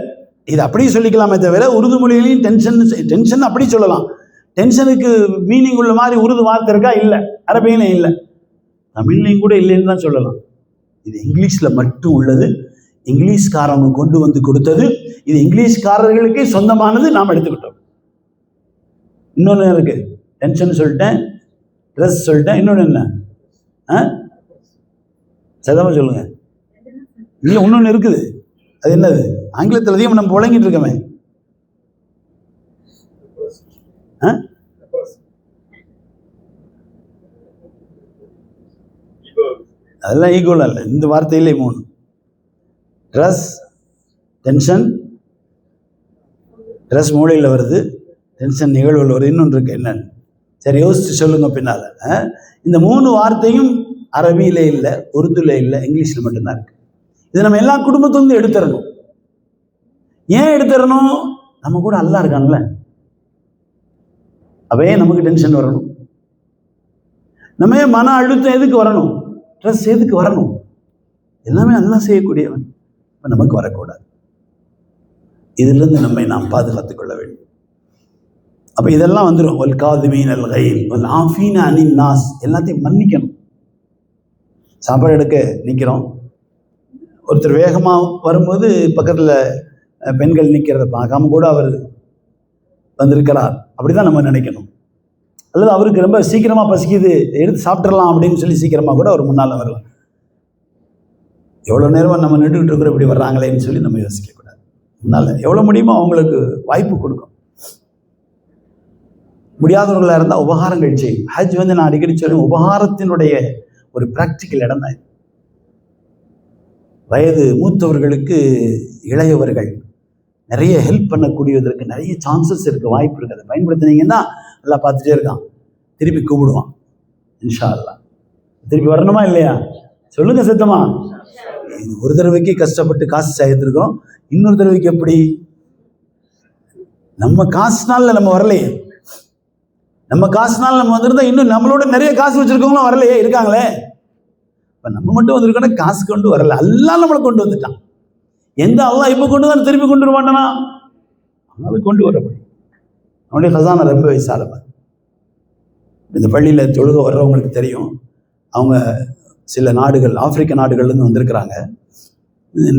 இது அப்படியே சொல்லிக்கலாமே தவிர உருது மொழியிலையும் டென்ஷன் அப்படி சொல்லலாம். டென்ஷனுக்கு மீனிங் உள்ள மாதிரி உருது வார்த்தை இருக்கா? இல்லை. அரபியிலையும் இல்லை, தமிழ்லையும் கூட இல்லைன்னு தான் சொல்லலாம். இது இங்கிலீஷில் மட்டும் உள்ளது. இங்கிலீஷ்காரங்க கொண்டு வந்து கொடுத்தது. இது இங்கிலீஷ்காரர்களுக்கே சொந்தமானது, நாம் எடுத்துக்கிட்டோம். இன்னொன்று இருக்கு, டென்ஷன் சொல்லிட்டேன், ட்ரெஸ் சொல்லிட்டேன், இன்னொன்று என்ன? சதமா சொல்லுங்க. இல்லை, இன்னொன்று இருக்குது. அது என்னது? ஆங்கிலத்தில் அதிகம் நம்ம புழங்கிட்டு இருக்கோமே. அதெல்லாம் ஈக்குவல் அல்ல. இந்த வார்த்தையிலே 3: ட்ரெஸ், டென்ஷன். ட்ரெஸ் மூளையில் வருது, டென்ஷன் நிகழ்வுகள் வருது. இன்னொன்று இருக்கு, என்னன்னு சரி யோசிச்சு சொல்லுங்க பின்னால். இந்த 3 வார்த்தையும் அரபியிலே இல்லை, உருதுல இல்லை, இங்கிலீஷில் மட்டும்தான் இருக்கு. இது நம்ம எல்லா குடும்பத்திலிருந்து எடுத்துடணும். ஏன் எடுத்துடணும்? நம்ம கூட அல்லாஹ் இருக்கான்ல, அவே நமக்கு டென்ஷன் வரணும். நம்ம மன அழுத்தம் எதுக்கு வரணும்? ட்ரெஸ் எதுக்கு வரணும்? எல்லாமே அல்லாஹ் செய்யக்கூடியவன், இப்போ நமக்கு வரக்கூடாது. இதிலிருந்து நம்மை நாம் பாதுகாத்துக் கொள்ள வேண்டும். அப்போ இதெல்லாம் வந்துடும். ஒல் காதுமீன் அல் கைல் ஒல் ஆஃபீன அனின் நாஸ். எல்லாத்தையும் மன்னிக்கணும். சாப்பாடு எடுக்க நிற்கிறோம், ஒருத்தர் வேகமாக வரும்போது பக்கத்தில் பெண்கள் நிற்கிறத பார்க்காம கூட அவர் வந்திருக்கிறார், அப்படி தான் நம்ம நினைக்கணும். அல்லது அவருக்கு ரொம்ப சீக்கிரமாக பசிக்குது, எடுத்து சாப்பிட்றலாம் அப்படின்னு சொல்லி சீக்கிரமாக கூட அவர் முன்னால் வரலாம். எவ்வளோ நேரமாக நம்ம நின்றுக்கிட்டு இருக்கிற இப்படி வர்றாங்களேன்னு சொல்லி நம்ம யோசிக்கக்கூடாது. முன்னால் எவ்வளோ முடியுமோ அவங்களுக்கு வாய்ப்பு கொடுக்கும். முடியாதவர்களாக இருந்தால் உபகாரங்கள் செய்யும். ஹஜ் நான் அடிக்கடி சொல்லுவேன், உபகாரத்தினுடைய ஒரு ப்ராக்டிக்கல் இடம் தான். வயது மூத்தவர்களுக்கு இளையவர்கள் நிறைய ஹெல்ப் பண்ணக்கூடியதற்கு நிறைய சான்சஸ் இருக்குது, வாய்ப்பு இருக்குது. அதை பயன்படுத்தினீங்கன்னா எல்லாம் பார்த்துட்டே இருக்கான், திருப்பி கூப்பிடுவான். இன்ஷா அல்லாஹ். திருப்பி வரணுமா இல்லையா? சொல்லுங்க சத்தமா. ஒரு தடவைக்கு கஷ்டப்பட்டு காசு சேர்த்துருக்கோம், இன்னொரு தடவைக்கு எப்படி? நம்ம காசுனால நம்ம வரலையே. நம்ம காசுனால நம்ம வந்திருந்தா இன்னும் நம்மளோட நிறைய காசு வச்சிருக்கவங்களும் வரலையே, இருக்காங்களே. இப்போ நம்ம மட்டும் வந்திருக்கோன்னா காசு கொண்டு வரல, அல்லாஹ் நம்மளை கொண்டு வந்துட்டான். எந்த அல்லாஹ் இப்போ கொண்டு தான் திருப்பி கொண்டு வர மாட்டானா? அல்லாஹ் கொண்டு வர முடியும். அவனுடைய ஹசானா ரப்ப வைசாலமன். இந்த பள்ளியில் தொழுக வர்றவங்களுக்கு தெரியும், அவங்க சில நாடுகள், ஆப்பிரிக்க நாடுகள்லேருந்து வந்திருக்கிறாங்க,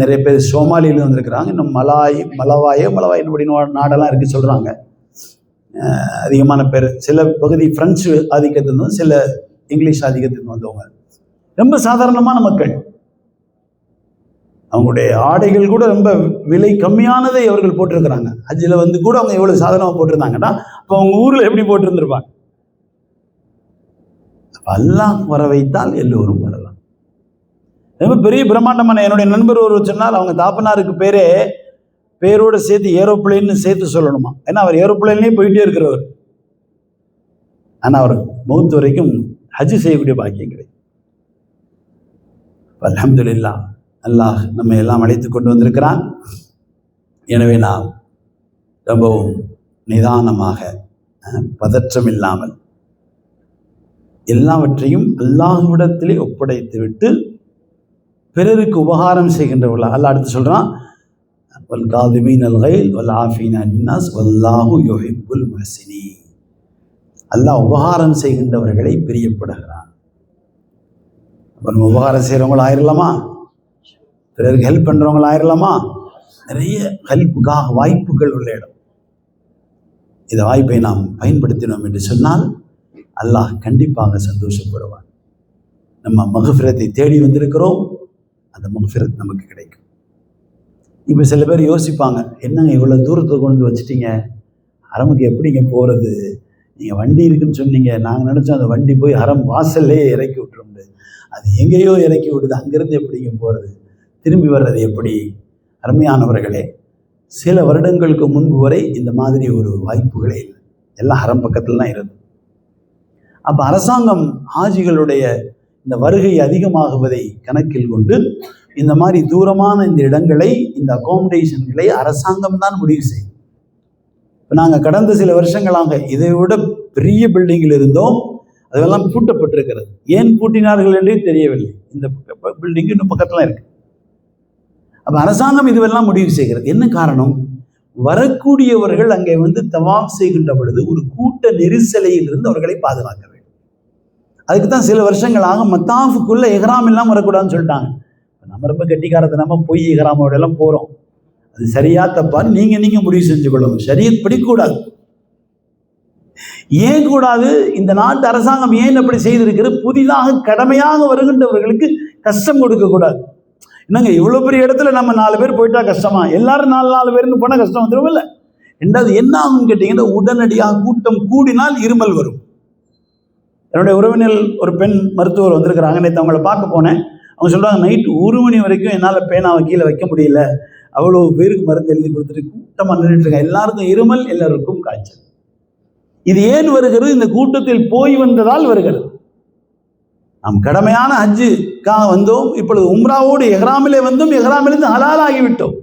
நிறைய பேர் சோமாலியிலேருந்து வந்திருக்கிறாங்க, இன்னும் மலவாய் இப்படி நாடெல்லாம் இருக்குது சொல்கிறாங்க. அதிகமான பேர், சில பகுதி பிரெஞ்சு ஆதிக்கத்திலிருந்தும் சில இங்கிலீஷ் ஆதிக்கத்திலிருந்து வந்தவங்க. ரொம்ப சாதாரணமான மக்கள். அவங்களுடைய ஆடைகள் கூட ரொம்ப விலை கம்மியானதை அவர்கள் போட்டிருக்கிறாங்க. ஹஜ்ஜில் வந்து கூட அவங்க எவ்வளோ சாதாரணமாக போட்டிருந்தாங்கன்னா அப்போ அவங்க ஊரில் எப்படி போட்டிருந்திருப்பாங்க. அல்லாஹ் வர வைத்தால் எல்லோரும் வரலாம். ரொம்ப பெரிய பிரம்மாண்டமான, என்னுடைய நண்பர் ஒரு சொன்னால் அவங்க தாப்பனாருக்கு பேரோடு சேர்த்து ஏரோப்ளைன்னு சேர்த்து சொல்லணுமா. ஏன்னா அவர் ஏரோப்ளைன்லேயே போயிட்டே இருக்கிறவர். ஆனால் அவர் மௌத் வரைக்கும் ஹஜ் செய்யக்கூடிய பாக்கியம் கிடையாது. அல்ஹம்துலில்லாஹ், அல்லாஹ் நம்ம எல்லாம் அழைத்து கொண்டு வந்திருக்கிறான். எனவே நாம் ரொம்பவும் நிதானமாக, பதற்றம் இல்லாமல் எல்லாவற்றையும் அல்லாஹ்விடத்திலே ஒப்படைத்து விட்டு பிறருக்கு உபகாரம் செய்கின்றவர்களாக. அல்லாஹ் அடுத்து சொல்றான், வல் காதிமீனல் கைல் வல் ஆஃபீன அன்னாஸ் வல்லாஹு யுஹிப்புல் முஹ்சினீன். அல்லாஹ் உபகாரம் செய்கின்றவர்களை பிரியப்படுகிறான். நம்ம உபகாரம் செய்கிறவங்கள ஆயிரலாமா, பிறருக்கு ஹெல்ப் பண்ணுறவங்கள ஆயிரலாமா. நிறைய ஹெல்ப்புக்காக வாய்ப்புகள் உள்ள இடம். இந்த வாய்ப்பை நாம் பயன்படுத்தினோம் என்று சொன்னால் அல்லாஹ் கண்டிப்பாக சந்தோஷப்படுவான். நம்ம மக்ஃபிரத்தை தேடி வந்திருக்கிறோம், அந்த மக்ஃபிரத் நமக்கு கிடைக்கும். இப்போ சில பேர் யோசிப்பாங்க, என்னங்க இவ்வளோ தூரத்துக்கு கொண்டு வச்சுட்டீங்க, ஹரமுக்கு எப்படிங்க போகிறது? நீங்கள் வண்டி இருக்குன்னு சொன்னீங்க, நாங்கள் நினச்சோம் அந்த வண்டி போய் ஹரம் வாசல்லே இறக்கி விட்டுருண்டு, அது எங்கேயோ இறக்கி விடுது, அங்கேருந்து எப்படிங்க போகிறது, திரும்பி வர்றது எப்படி? அருமையானவர்களே, சில வருடங்களுக்கு முன்பு வரை இந்த மாதிரி ஒரு வாய்ப்புகளே இல்லை, எல்லாம் ஹரம் பக்கத்தில் தான் இருந்தது. அப்போ அரசாங்கம் ஹாஜிகளுடைய இந்த வருகை அதிகமாகுவதை கணக்கில் கொண்டு இந்த மாதிரி தூரமான இந்த இடங்களை, இந்த அகாமடேஷன்களை அரசாங்கம் தான் முடிவு செய்யும். இப்போ நாங்கள் கடந்த சில வருஷங்களாக இதை விட பெரிய பில்டிங்கில் இருந்தோம், அதெல்லாம் பூட்டப்பட்டிருக்கிறது. ஏன் பூட்டினார்கள் என்றே தெரியவில்லை. இந்த பில்டிங்கு இன்னும் பக்கத்தில் இருக்கு. அப்போ அரசாங்கம் இதுவெல்லாம் முடிவு செய்கிறது. என்ன காரணம்? வரக்கூடியவர்கள் அங்கே வந்து தவாஃப் செய்கின்ற பொழுது ஒரு கூட்ட நெரிசலையில் இருந்து அவர்களை பாதுகாக்க வேண்டும். அதுக்கு தான் சில வருஷங்களாக மத்தாஃபுக்குள்ள எஹ்ராம் எல்லாம் வரக்கூடாதுன்னு சொல்லிட்டாங்க. நம்ம ரொம்ப கெட்டிக்காரத்தனமா போய் எஹ்ராமோட எல்லாம் போறோம். அது சரியா தப்பான்னு நீங்க முடிவு செஞ்சு கொள்ளணும். ஷரியத் படிக்கூடாது. ஏன் கூடாது? இந்த நாட்டு அரசாங்கம் ஏன் அப்படி செய்திருக்கிறது? புதிதாக கடமையாக வருகின்றவர்களுக்கு கஷ்டம் கொடுக்க கூடாது. என்னங்க இவ்வளவு பெரிய இடத்துல நம்ம 4 பேர் போயிட்டா கஷ்டமா? எல்லாரும் 4 பேர்னு போனா கஷ்டம் வந்துடும் இல்லை? ரெண்டாவது என்ன ஆகும்னு கேட்டீங்கன்னா, உடனடியாக கூட்டம் கூடினால் இருமல் வரும். என்னுடைய உறவினர் ஒரு பெண் மருத்துவர் வந்திருக்கிறாங்க. நேற்று அவங்கள பார்க்க போனேன். அவங்க சொல்றாங்க, நைட்டு 1 மணி வரைக்கும் என்னால் பேனாவை கீழே வைக்க முடியல, அவ்வளோ பேருக்கு மருந்து எழுதி கொடுத்துட்டு கூட்டமாக நின்றுட்டு இருக்காங்க. எல்லாருக்கும் இருமல், எல்லாருக்கும் காய்ச்சல். இது ஏன் வருகிறது? இந்த கூட்டத்தில் போய் வந்ததால் வருகிறது. நாம் கடமையான ஹஜ்ஜுக்காக வந்தோம், இப்பொழுது உம்ராவோடு எஹ்ராமிலே வந்தோம், எஹ்ராமிலிருந்து ஹலால் ஆகிவிட்டோம்.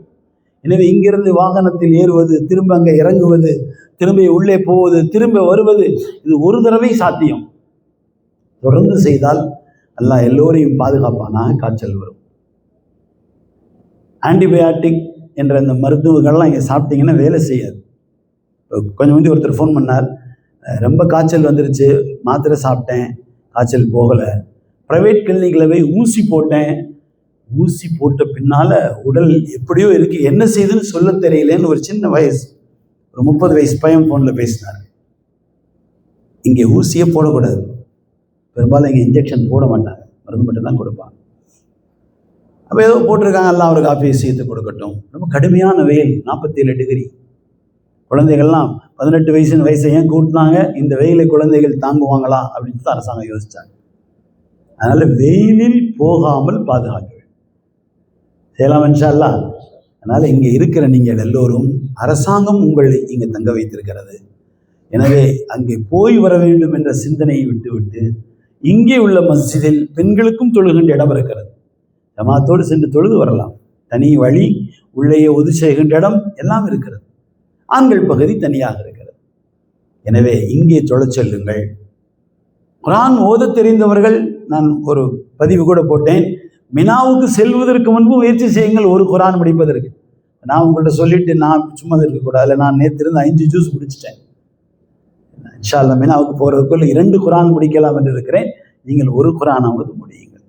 எனவே இங்கிருந்து வாகனத்தில் ஏறுவது, திரும்ப அங்கே இறங்குவது, திரும்ப உள்ளே போவது, திரும்ப வருவது, இது ஒரு தடவை சாத்தியம். தொடர்ந்து செய்தால் அல்லாஹ் எல்லோரையும் பாதுகாப்பானாக. காய்ச்சல் வரும். ஆன்டிபயாட்டிக் என்ற இந்த மருத்துவங்கள்லாம் இங்கே சாப்பிட்டீங்கன்னா வேலை செய்யாது. கொஞ்சம் முந்தி ஒருத்தர் ஃபோன் பண்ணார், ரொம்ப காய்ச்சல் வந்துருச்சு, மாத்திரை சாப்பிட்டேன், காய்ச்சல் போகலை, ப்ரைவேட் கிளினிக்கில் போய் ஊசி போட்டேன், ஊசி போட்ட பின்னால் உடல் எப்படியோ இருக்குது, என்ன செய்யுதுன்னு சொல்ல தெரியலேன்னு ஒரு சின்ன வயசு, ஒரு 30 வயசு பையன் ஃபோனில் பேசினார். இங்கே ஊசியே போடக்கூடாது, பெரும்பாலும் இங்கே இன்ஜெக்ஷன் போட மாட்டாங்க, மருந்து மட்டும் தான் கொடுப்பாங்க. அப்போ ஏதோ போட்டிருக்காங்க, எல்லாம் ஒரு காஃபி சேர்த்து கொடுக்கட்டும். ரொம்ப கடுமையான வெயில், 47 டிகிரி. குழந்தைகள்லாம் 18 வயசை ஏன் கூட்டினாங்க? இந்த வெயிலை குழந்தைகள் தாங்குவாங்களா அப்படின்னு தான் அரசாங்கம் யோசிச்சாங்க. அதனால வெயிலில் போகாமல் பாதுகாக்க வேண்டும். செய்யலாம் இன்ஷா அல்லாஹ். அதனால இங்கே இருக்கிற நீங்கள் எல்லோரும், அரசாங்கம் உங்களை இங்கே தங்க வைத்திருக்கிறது. எனவே அங்கே போய் வர வேண்டும் என்ற சிந்தனையை விட்டுவிட்டு இங்கே உள்ள மஸ்ஜிதில் பெண்களுக்கும் தொழுகின்ற இடம் இருக்கிறது. ஜமாத்தோடு சென்று தொழுது வரலாம். தனி வழி, உள்ளே ஒது செய்கின்ற இடம் எல்லாம் இருக்கிறது. ஆண்கள் பகுதி தனியாக இருக்கிறது. எனவே இங்கே தொழச் செல்லுங்கள். குர்ஆன் ஓத தெரிந்தவர்கள், நான் ஒரு பதிவு கூட போட்டேன், மினாவுக்கு செல்வதற்கு முன்பு முயற்சி செய்யுங்கள் ஒரு குர்ஆன் படிப்பதற்கு. நான் உங்கள்கிட்ட சொல்லிட்டு நான் சும்மா இருக்கக்கூடாது. நான் நேற்று இருந்து 5 ஜூஸ் குடிச்சிட்டேன். இன்ஷா அல்லாஹ் மினாவுக்கு போகிறதுக்குள் 2 குரான் முடிக்கலாம் என்று இருக்கிறேன். நீங்கள் 1 குரானாவது முடியுங்கள்.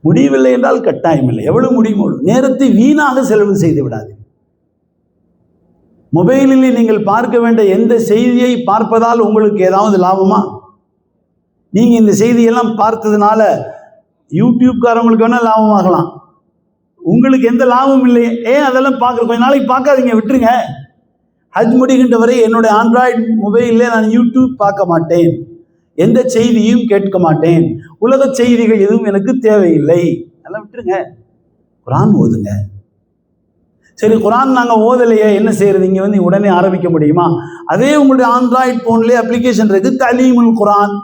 முடியவில்லை என்றால் கட்டாயம் இல்லை, எவ்வளவு முடியுமோ. நேரத்தை வீணாக செலவு செய்து விடாது. மொபைலில் நீங்கள் பார்க்க வேண்டிய எந்த செய்தியை பார்ப்பதால் உங்களுக்கு ஏதாவது லாபமா? நீங்க இந்த செய்தியெல்லாம் பார்த்ததுனால யூடியூப்காரங்களுக்கு வேணா லாபமாகலாம், உங்களுக்கு எந்த லாபமும் இல்லை. அதெல்லாம் பார்க்குற கொஞ்ச நாளைக்கு பார்க்காதீங்க, விட்டுருங்க. ஹஜ் முடிகின்ற வரை என்னுடைய ஆண்ட்ராய்டு மொபைலில் நான் யூடியூப் பார்க்க மாட்டேன், எந்த செய்தியும் கேட்க மாட்டேன், உலக செய்திகள் எதுவும் எனக்கு தேவையில்லை, அதெல்லாம் விட்டுருங்க. குரான் ஓதுங்க. சரி, குரான் நாங்கள் ஓதலையே, என்ன செய்யறது? இங்கே வந்து உடனே ஆரம்பிக்க முடியுமா? அதே உங்களுடைய ஆண்ட்ராய்டு ஃபோன்லேயே அப்ளிகேஷன் இருக்கு, தலீமுல் குரான்,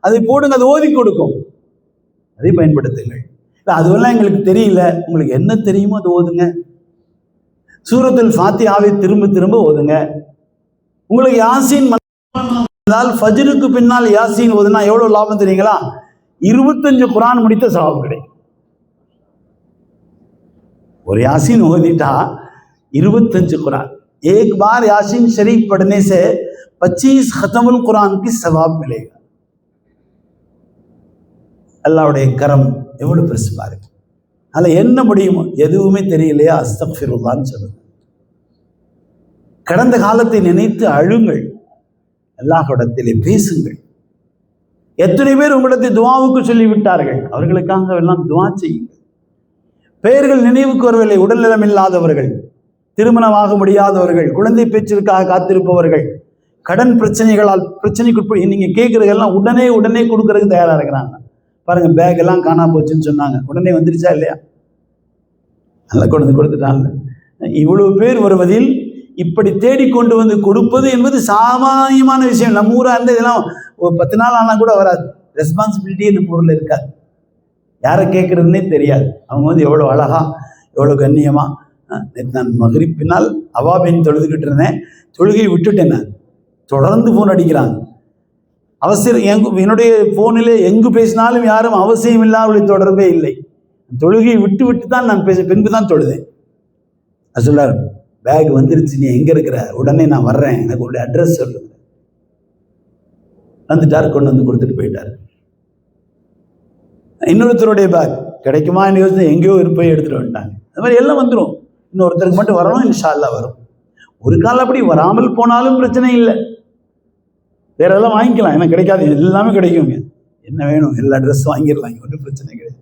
அதை போடுங்க, அது ஓதி கொடுக்கும், அதை பயன்படுத்துங்கள். அதுவெல்லாம் எங்களுக்கு தெரியல, உங்களுக்கு என்ன தெரியுமோ அது ஓதுங்க. சூரத்துல் ஃபாத்திஹாவை திரும்ப திரும்ப ஓதுங்க. உங்களுக்கு யாசீன் ஃபஜ்ருக்கு பின்னால் யாசீன் ஓதுனா எவ்வளவு லாபம் தெரியுங்களா? 25 குரான் முடித்த சவாப் கிடைக்கும். ஒரு यासीन ओदिटा 25 कुरान, एक बार यासीन शरीफ पढ़ने से 25 खत्मुल कुरान की सवाब मिलेगा. அல்லாஹ்வுடைய கரம் எவ்வளவு பெருசு பாருங்க. அதில் என்ன முடியுமோ, எதுவுமே தெரியலையா, அஸ்தக்ஃபிருல்லாஹ்னு சொல்லுங்க. கடந்த காலத்தை நினைத்து அழுங்கள், அல்லாஹ்விடத்திலே பேசுங்கள். எத்தனை பேர் உங்களிடத்தை துஆவுக்கு சொல்லிவிட்டார்கள், அவர்களுக்காக எல்லாம் துஆ செய்யுங்கள். பெயர்கள் நினைவுக்கு வரவில்லை, உடல்நலம் இல்லாதவர்கள், திருமணமாக முடியாதவர்கள், குழந்தை பேச்சிற்காக காத்திருப்பவர்கள், கடன் பிரச்சனைகளால் பிரச்சனைக்கு நீங்க கேட்கறதெல்லாம் உடனே உடனே கொடுக்கறதுக்கு தயாரா இருக்கிறாங்க. பாருங்க, பேக் எல்லாம் காணா போச்சுன்னு சொன்னாங்க, உடனே வந்துருச்சா இல்லையா? நல்லா கொண்டு வந்து கொடுத்துட்டாங்க. இவ்வளவு பேர் வருவதில் இப்படி தேடிக்கொண்டு வந்து கொடுப்பது என்பது சாமானியமான விஷயம். நம்ம ஊரா இருந்து இதெல்லாம் ஒரு 10 நாள் ஆனா கூட வராது. ரெஸ்பான்சிபிலிட்டியே நம்ம ஊரில் இருக்காது, யாரை கேட்கறதுன்னே தெரியாது. அவங்க வந்து எவ்வளோ அழகா, எவ்வளோ கண்ணியமா. நான் மக்ரிப் பின்னால் அவாபின் தொழுதுகிட்டு இருந்தேன், தொழுகையை விட்டுட்டேன். நான் தொடர்ந்து ஃபோன் அடிக்கிறாங்க. அவசியம் என்னுடைய ஃபோனிலே எங்கு பேசினாலும் யாரும் அவசியம் இல்லாத தொடர்பே இல்லை. தொழுகையை விட்டு விட்டு தான் நான் பின்பு தான் தொழுதேன். அது சொல்லார், பேக் வந்துருச்சு, நீ எங்கே இருக்கிற? உடனே நான் வர்றேன், எனக்கு உடைய அட்ரஸ் சொல்லுங்க. வந்துட்டார், கொண்டு வந்து கொடுத்துட்டு போயிட்டார். இன்னொருத்தருடைய பேக் கிடைக்குமா என்று யோசித்து எங்கேயோ போய் எடுத்துகிட்டு வந்துட்டாங்க. அது மாதிரி எல்லாம் வந்துடும். இன்னொருத்தருக்கு மட்டும் வரணும், இன்ஷா அல்லாஹ் வரும். ஒரு காலம் அப்படி வராமல் போனாலும் பிரச்சனை இல்லை, வேற எல்லாம் வாங்கிக்கலாம். ஏன்னா கிடைக்காது, எல்லாமே கிடைக்குங்க. என்ன வேணும், எல்லா ட்ரெஸ்ஸும் வாங்கிடலாம், ஒன்றும் பிரச்சனை கிடையாது.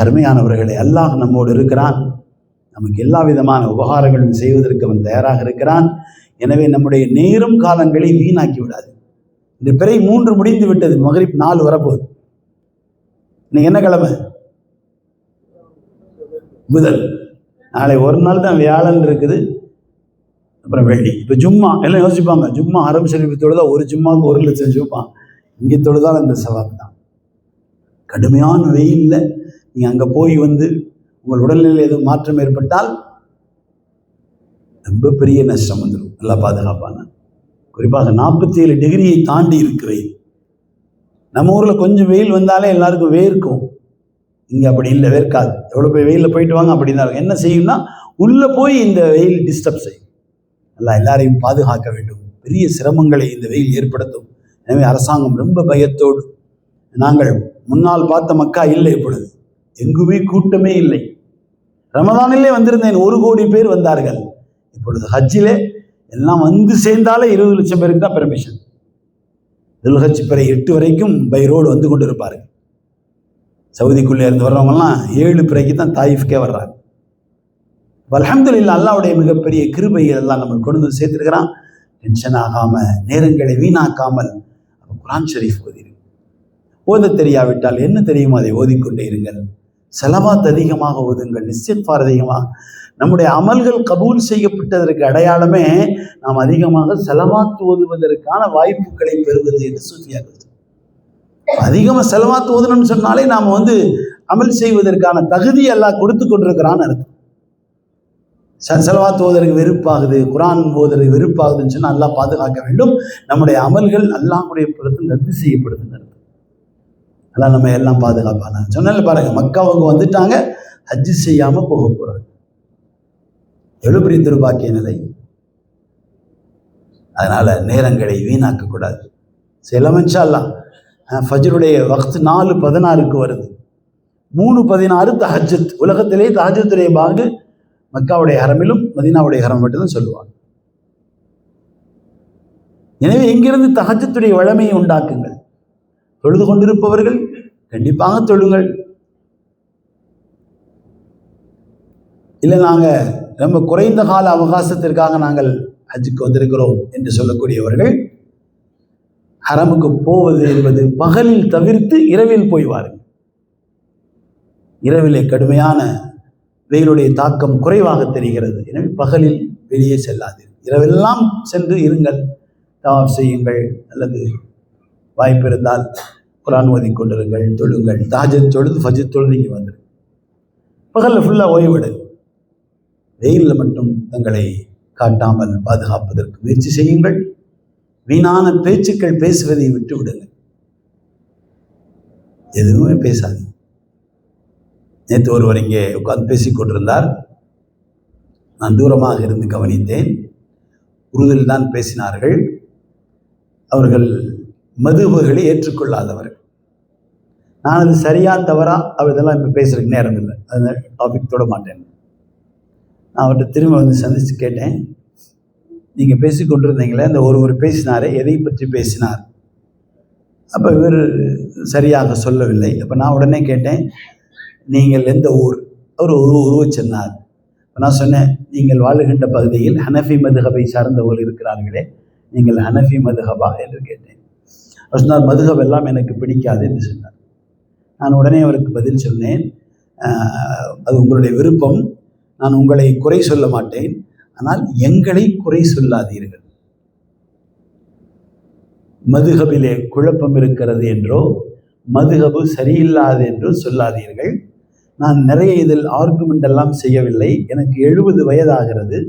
அருமையானவர்களே, அல்லாஹ் நம்மோடு இருக்கிறான், நமக்கு எல்லா விதமான உபகாரங்களும் செய்வதற்கு அவன் தயாராக இருக்கிறான். எனவே நம்முடைய நேரம் காலங்களை வீணாக்கி விடாது. இந்த பிறை 3 முடிந்து விட்டது, மக்ரிப் 4 வரப்போகுது. இன்னைக்கு என்ன கிழமை? புதன். நாளை ஒரு நாள் தான் வியாழன் இருக்குது, அப்புறம் வெள்ளி. இப்போ ஜும்மா எல்லாம் யோசிப்பாங்க, ஜும்மா ஹரம் ஷரீஃப் தொழுதா ஒரு ஜும்மாவுக்கு 1 லட்சம் ஜூப்பான். இங்கே தொழுதால் அந்த சவாப் தான். கடுமையான வெயிலில் நீங்கள் அங்கே போய் வந்து உங்கள் உடல்நிலையில் எதுவும் மாற்றம் ஏற்பட்டால் ரொம்ப பெரிய நஷ்டம் வந்துடும். நல்லா பாதுகாப்பான, குறிப்பாக 47 டிகிரியை தாண்டி இருக்கு வெயில். நம்ம ஊரில் கொஞ்சம் வெயில் வந்தாலே எல்லாருக்கும் வேர்க்கும், இங்கே அப்படி இல்லை, வேர்க்காது. எவ்வளோ போய் வெயிலில் போயிட்டு வாங்க, அப்படி தான் என்ன செய்யும்னா உள்ளே போய் இந்த வெயில் டிஸ்டர்ப் செய்யும். நல்லா எல்லாரையும் பாதுகாக்க வேண்டும். பெரிய சிரமங்களை இந்த வெயில் ஏற்படுத்தும். எனவே அரசாங்கம் ரொம்ப பயத்தோடு, நாங்கள் முன்னால் பார்த்த மக்கா இல்லை, இப்பொழுது எங்குமே கூட்டமே இல்லை. ரமதானிலே வந்திருந்தேன், 1 கோடி பேர் வந்தார்கள். இப்பொழுது ஹஜ்ஜிலே எல்லாம் வந்து சேர்ந்தாலே 20 லட்சம் பேருக்கு தான் பெர்மிஷன். துல்ஹஜ் பிறை 8 வரைக்கும் பை ரோடு வந்து கொண்டு இருப்பார்கள். சவுதிக்குள்ளே இருந்து வர்றவங்கலாம் 7 பிறைக்கு தான் தாயிஃப்கே வர்றாங்க. அல்ஹம்துலில்லாஹ், அல்லாஹ்வுடைய மிகப்பெரிய கிருபைகள் எல்லாம் நம்ம கொண்டு வந்து சேர்த்துருக்கிறான். டென்ஷன் ஆகாம, நேரங்களை வீணாக்காமல் குர்ஆன் ஷரீஃப் ஓதிருங்க. ஓத தெரியாவிட்டால் என்ன தெரியுமோ அதை ஓதிக்கொண்டே இருங்கள். ஸலவாத் அதிகமாக ஓதுங்கள், இஸ்திக்ஃபார் அதிகமாக. நம்முடைய அமல்கள் கபூல் செய்யப்பட்டதற்கு அடையாளமே நாம் அதிகமாக ஸலவாத் ஓதுவதற்கான வாய்ப்புகளை பெறுவது என்று சூஃபியாக்கள். அதிகமாக ஸலவாத் ஓதணும்னு சொன்னாலே நாம் வந்து அமல் செய்வதற்கான தகுதி அல்லாஹ் கொடுத்து கொண்டிருக்கிறான்னு அர்த்தம். ஸலவாத் ஓதுறதுக்கு வெறுப்பாகுது, குர்ஆன் ஓதுறதுக்கு வெறுப்பாகுதுன்னு சொன்னால் அல்லாஹ் பாதுகாக்க வேண்டும். நம்முடைய அமல்கள் அல்லாஹ்வுடைய புறத்தில் ரத்து செய்யப்படுதுன்னு அர்த்தம். அல்லாஹ் நம்ம எல்லாம் பாதுகாப்பான. சொன்னால பாருங்க, மக்காவுக்கு வந்துட்டாங்க, ஹஜ்ஜு செய்யாமல் போக போகிறாங்க. எவ்வளோ பெரிய துர்பாக்கிய நிலை. அதனால் நேரங்களை வீணாக்கக்கூடாது. சிலம் இன்ஷா அல்லாஹ் ஃபஜ்ருடைய வக்த் 4:16 வருது. 3:16 தஹஜ்ஜுத். உலகத்திலே தஹஜ்ஜுத்துடைய பாங்கு மக்காவுடைய ஹரமிலும் மதீனாவுடைய ஹரம் மட்டும்தான் சொல்லுவாங்க. எனவே இங்கிருந்து தஹஜ்ஜுத்துடைய வழமையை உண்டாக்குங்கள். தொழுது கொண்டிருப்பவர்கள் கண்டிப்பாக தொழுங்கள். இல்லை நாங்கள் ரொம்ப குறைந்த கால அவகாசத்திற்காக நாங்கள் ஹஜ்ஜுக்கு வந்திருக்கிறோம் என்று சொல்லக்கூடியவர்கள் ஹரமுக்கு போவது என்பது பகலில் தவிர்த்து இரவில் போய் வாருங்கள். இரவிலே கடுமையான வெயிலுடைய தாக்கம் குறைவாக தெரிகிறது. எனவே பகலில் வெளியே செல்லாதீர்கள். இரவெல்லாம் சென்று இருங்கள், தவாப் செய்யுங்கள், அல்லது வாய்ப்பு இருந்தால் குர்ஆன் ஓதிக் கொண்டிருங்கள், தொழுங்கள். தஹஜ்ஜுத் தொழுது ஃபஜ்ர் தொழுது இங்கே வந்துடுங்க. பகலில் ஃபுல்லாக ஓய்விடுங்க. வெயிலில் மட்டும் தங்களை காட்டாமல் பாதுகாப்பதற்கு முயற்சி செய்யுங்கள். வீணான பேச்சுக்கள் பேசுவதை விட்டு விடுங்கள். எதுவுமே பேசாது. நேற்று ஒருவர் இங்கே உட்கார்ந்து பேசிக் கொண்டிருந்தார். நான் தூரமாக இருந்து கவனித்தேன். உருதில் தான் பேசினார்கள். அவர்கள் மதுவுகளை ஏற்றுக்கொள்ளாதவர்கள். நான் அது சரியா தவறா இதெல்லாம் இப்போ பேசுறதுக்கு நேரம் இல்லை, அந்த டாபிக் தொட மாட்டேன். நான் அவர்கிட்ட திரும்ப வந்து சந்தித்து கேட்டேன், நீங்கள் பேசி கொண்டிருந்தீங்களே, அந்த ஒருவர் பேசினாரே, எதை பற்றி பேசினார்? அப்போ இவர் சரியாக சொல்லவில்லை. அப்போ நான் உடனே கேட்டேன், நீங்கள் எந்த ஊர்? அவர் உருவச் சொன்னார். இப்போ நான் சொன்னேன், நீங்கள் வாழுகின்ற பகுதியில் ஹனஃபி மதுஹபை சார்ந்தவர்கள் இருக்கிறார்களே, நீங்கள் ஹனஃபி மதுஹபா என்று கேட்டேன். அவர் சொன்னார், மதுஹப் எல்லாம் எனக்கு பிடிக்காது என்று சொன்னார். நான் உடனே அவருக்கு பதில் சொன்னேன், அது உங்களுடைய விருப்பம், நான் உங்களை குறை சொல்ல மாட்டேன், ஆனால் எங்களை குறை சொல்லாதீர்கள். மதுஹபிலே குழப்பம் இருக்கிறது என்றோ மதுஹபு சரியில்லாது என்றோ சொல்லாதீர்கள். நான் நிறைய இதில் ஆர்குமெண்ட் எல்லாம் செய்யவில்லை. எனக்கு 70 வயதாகிறது.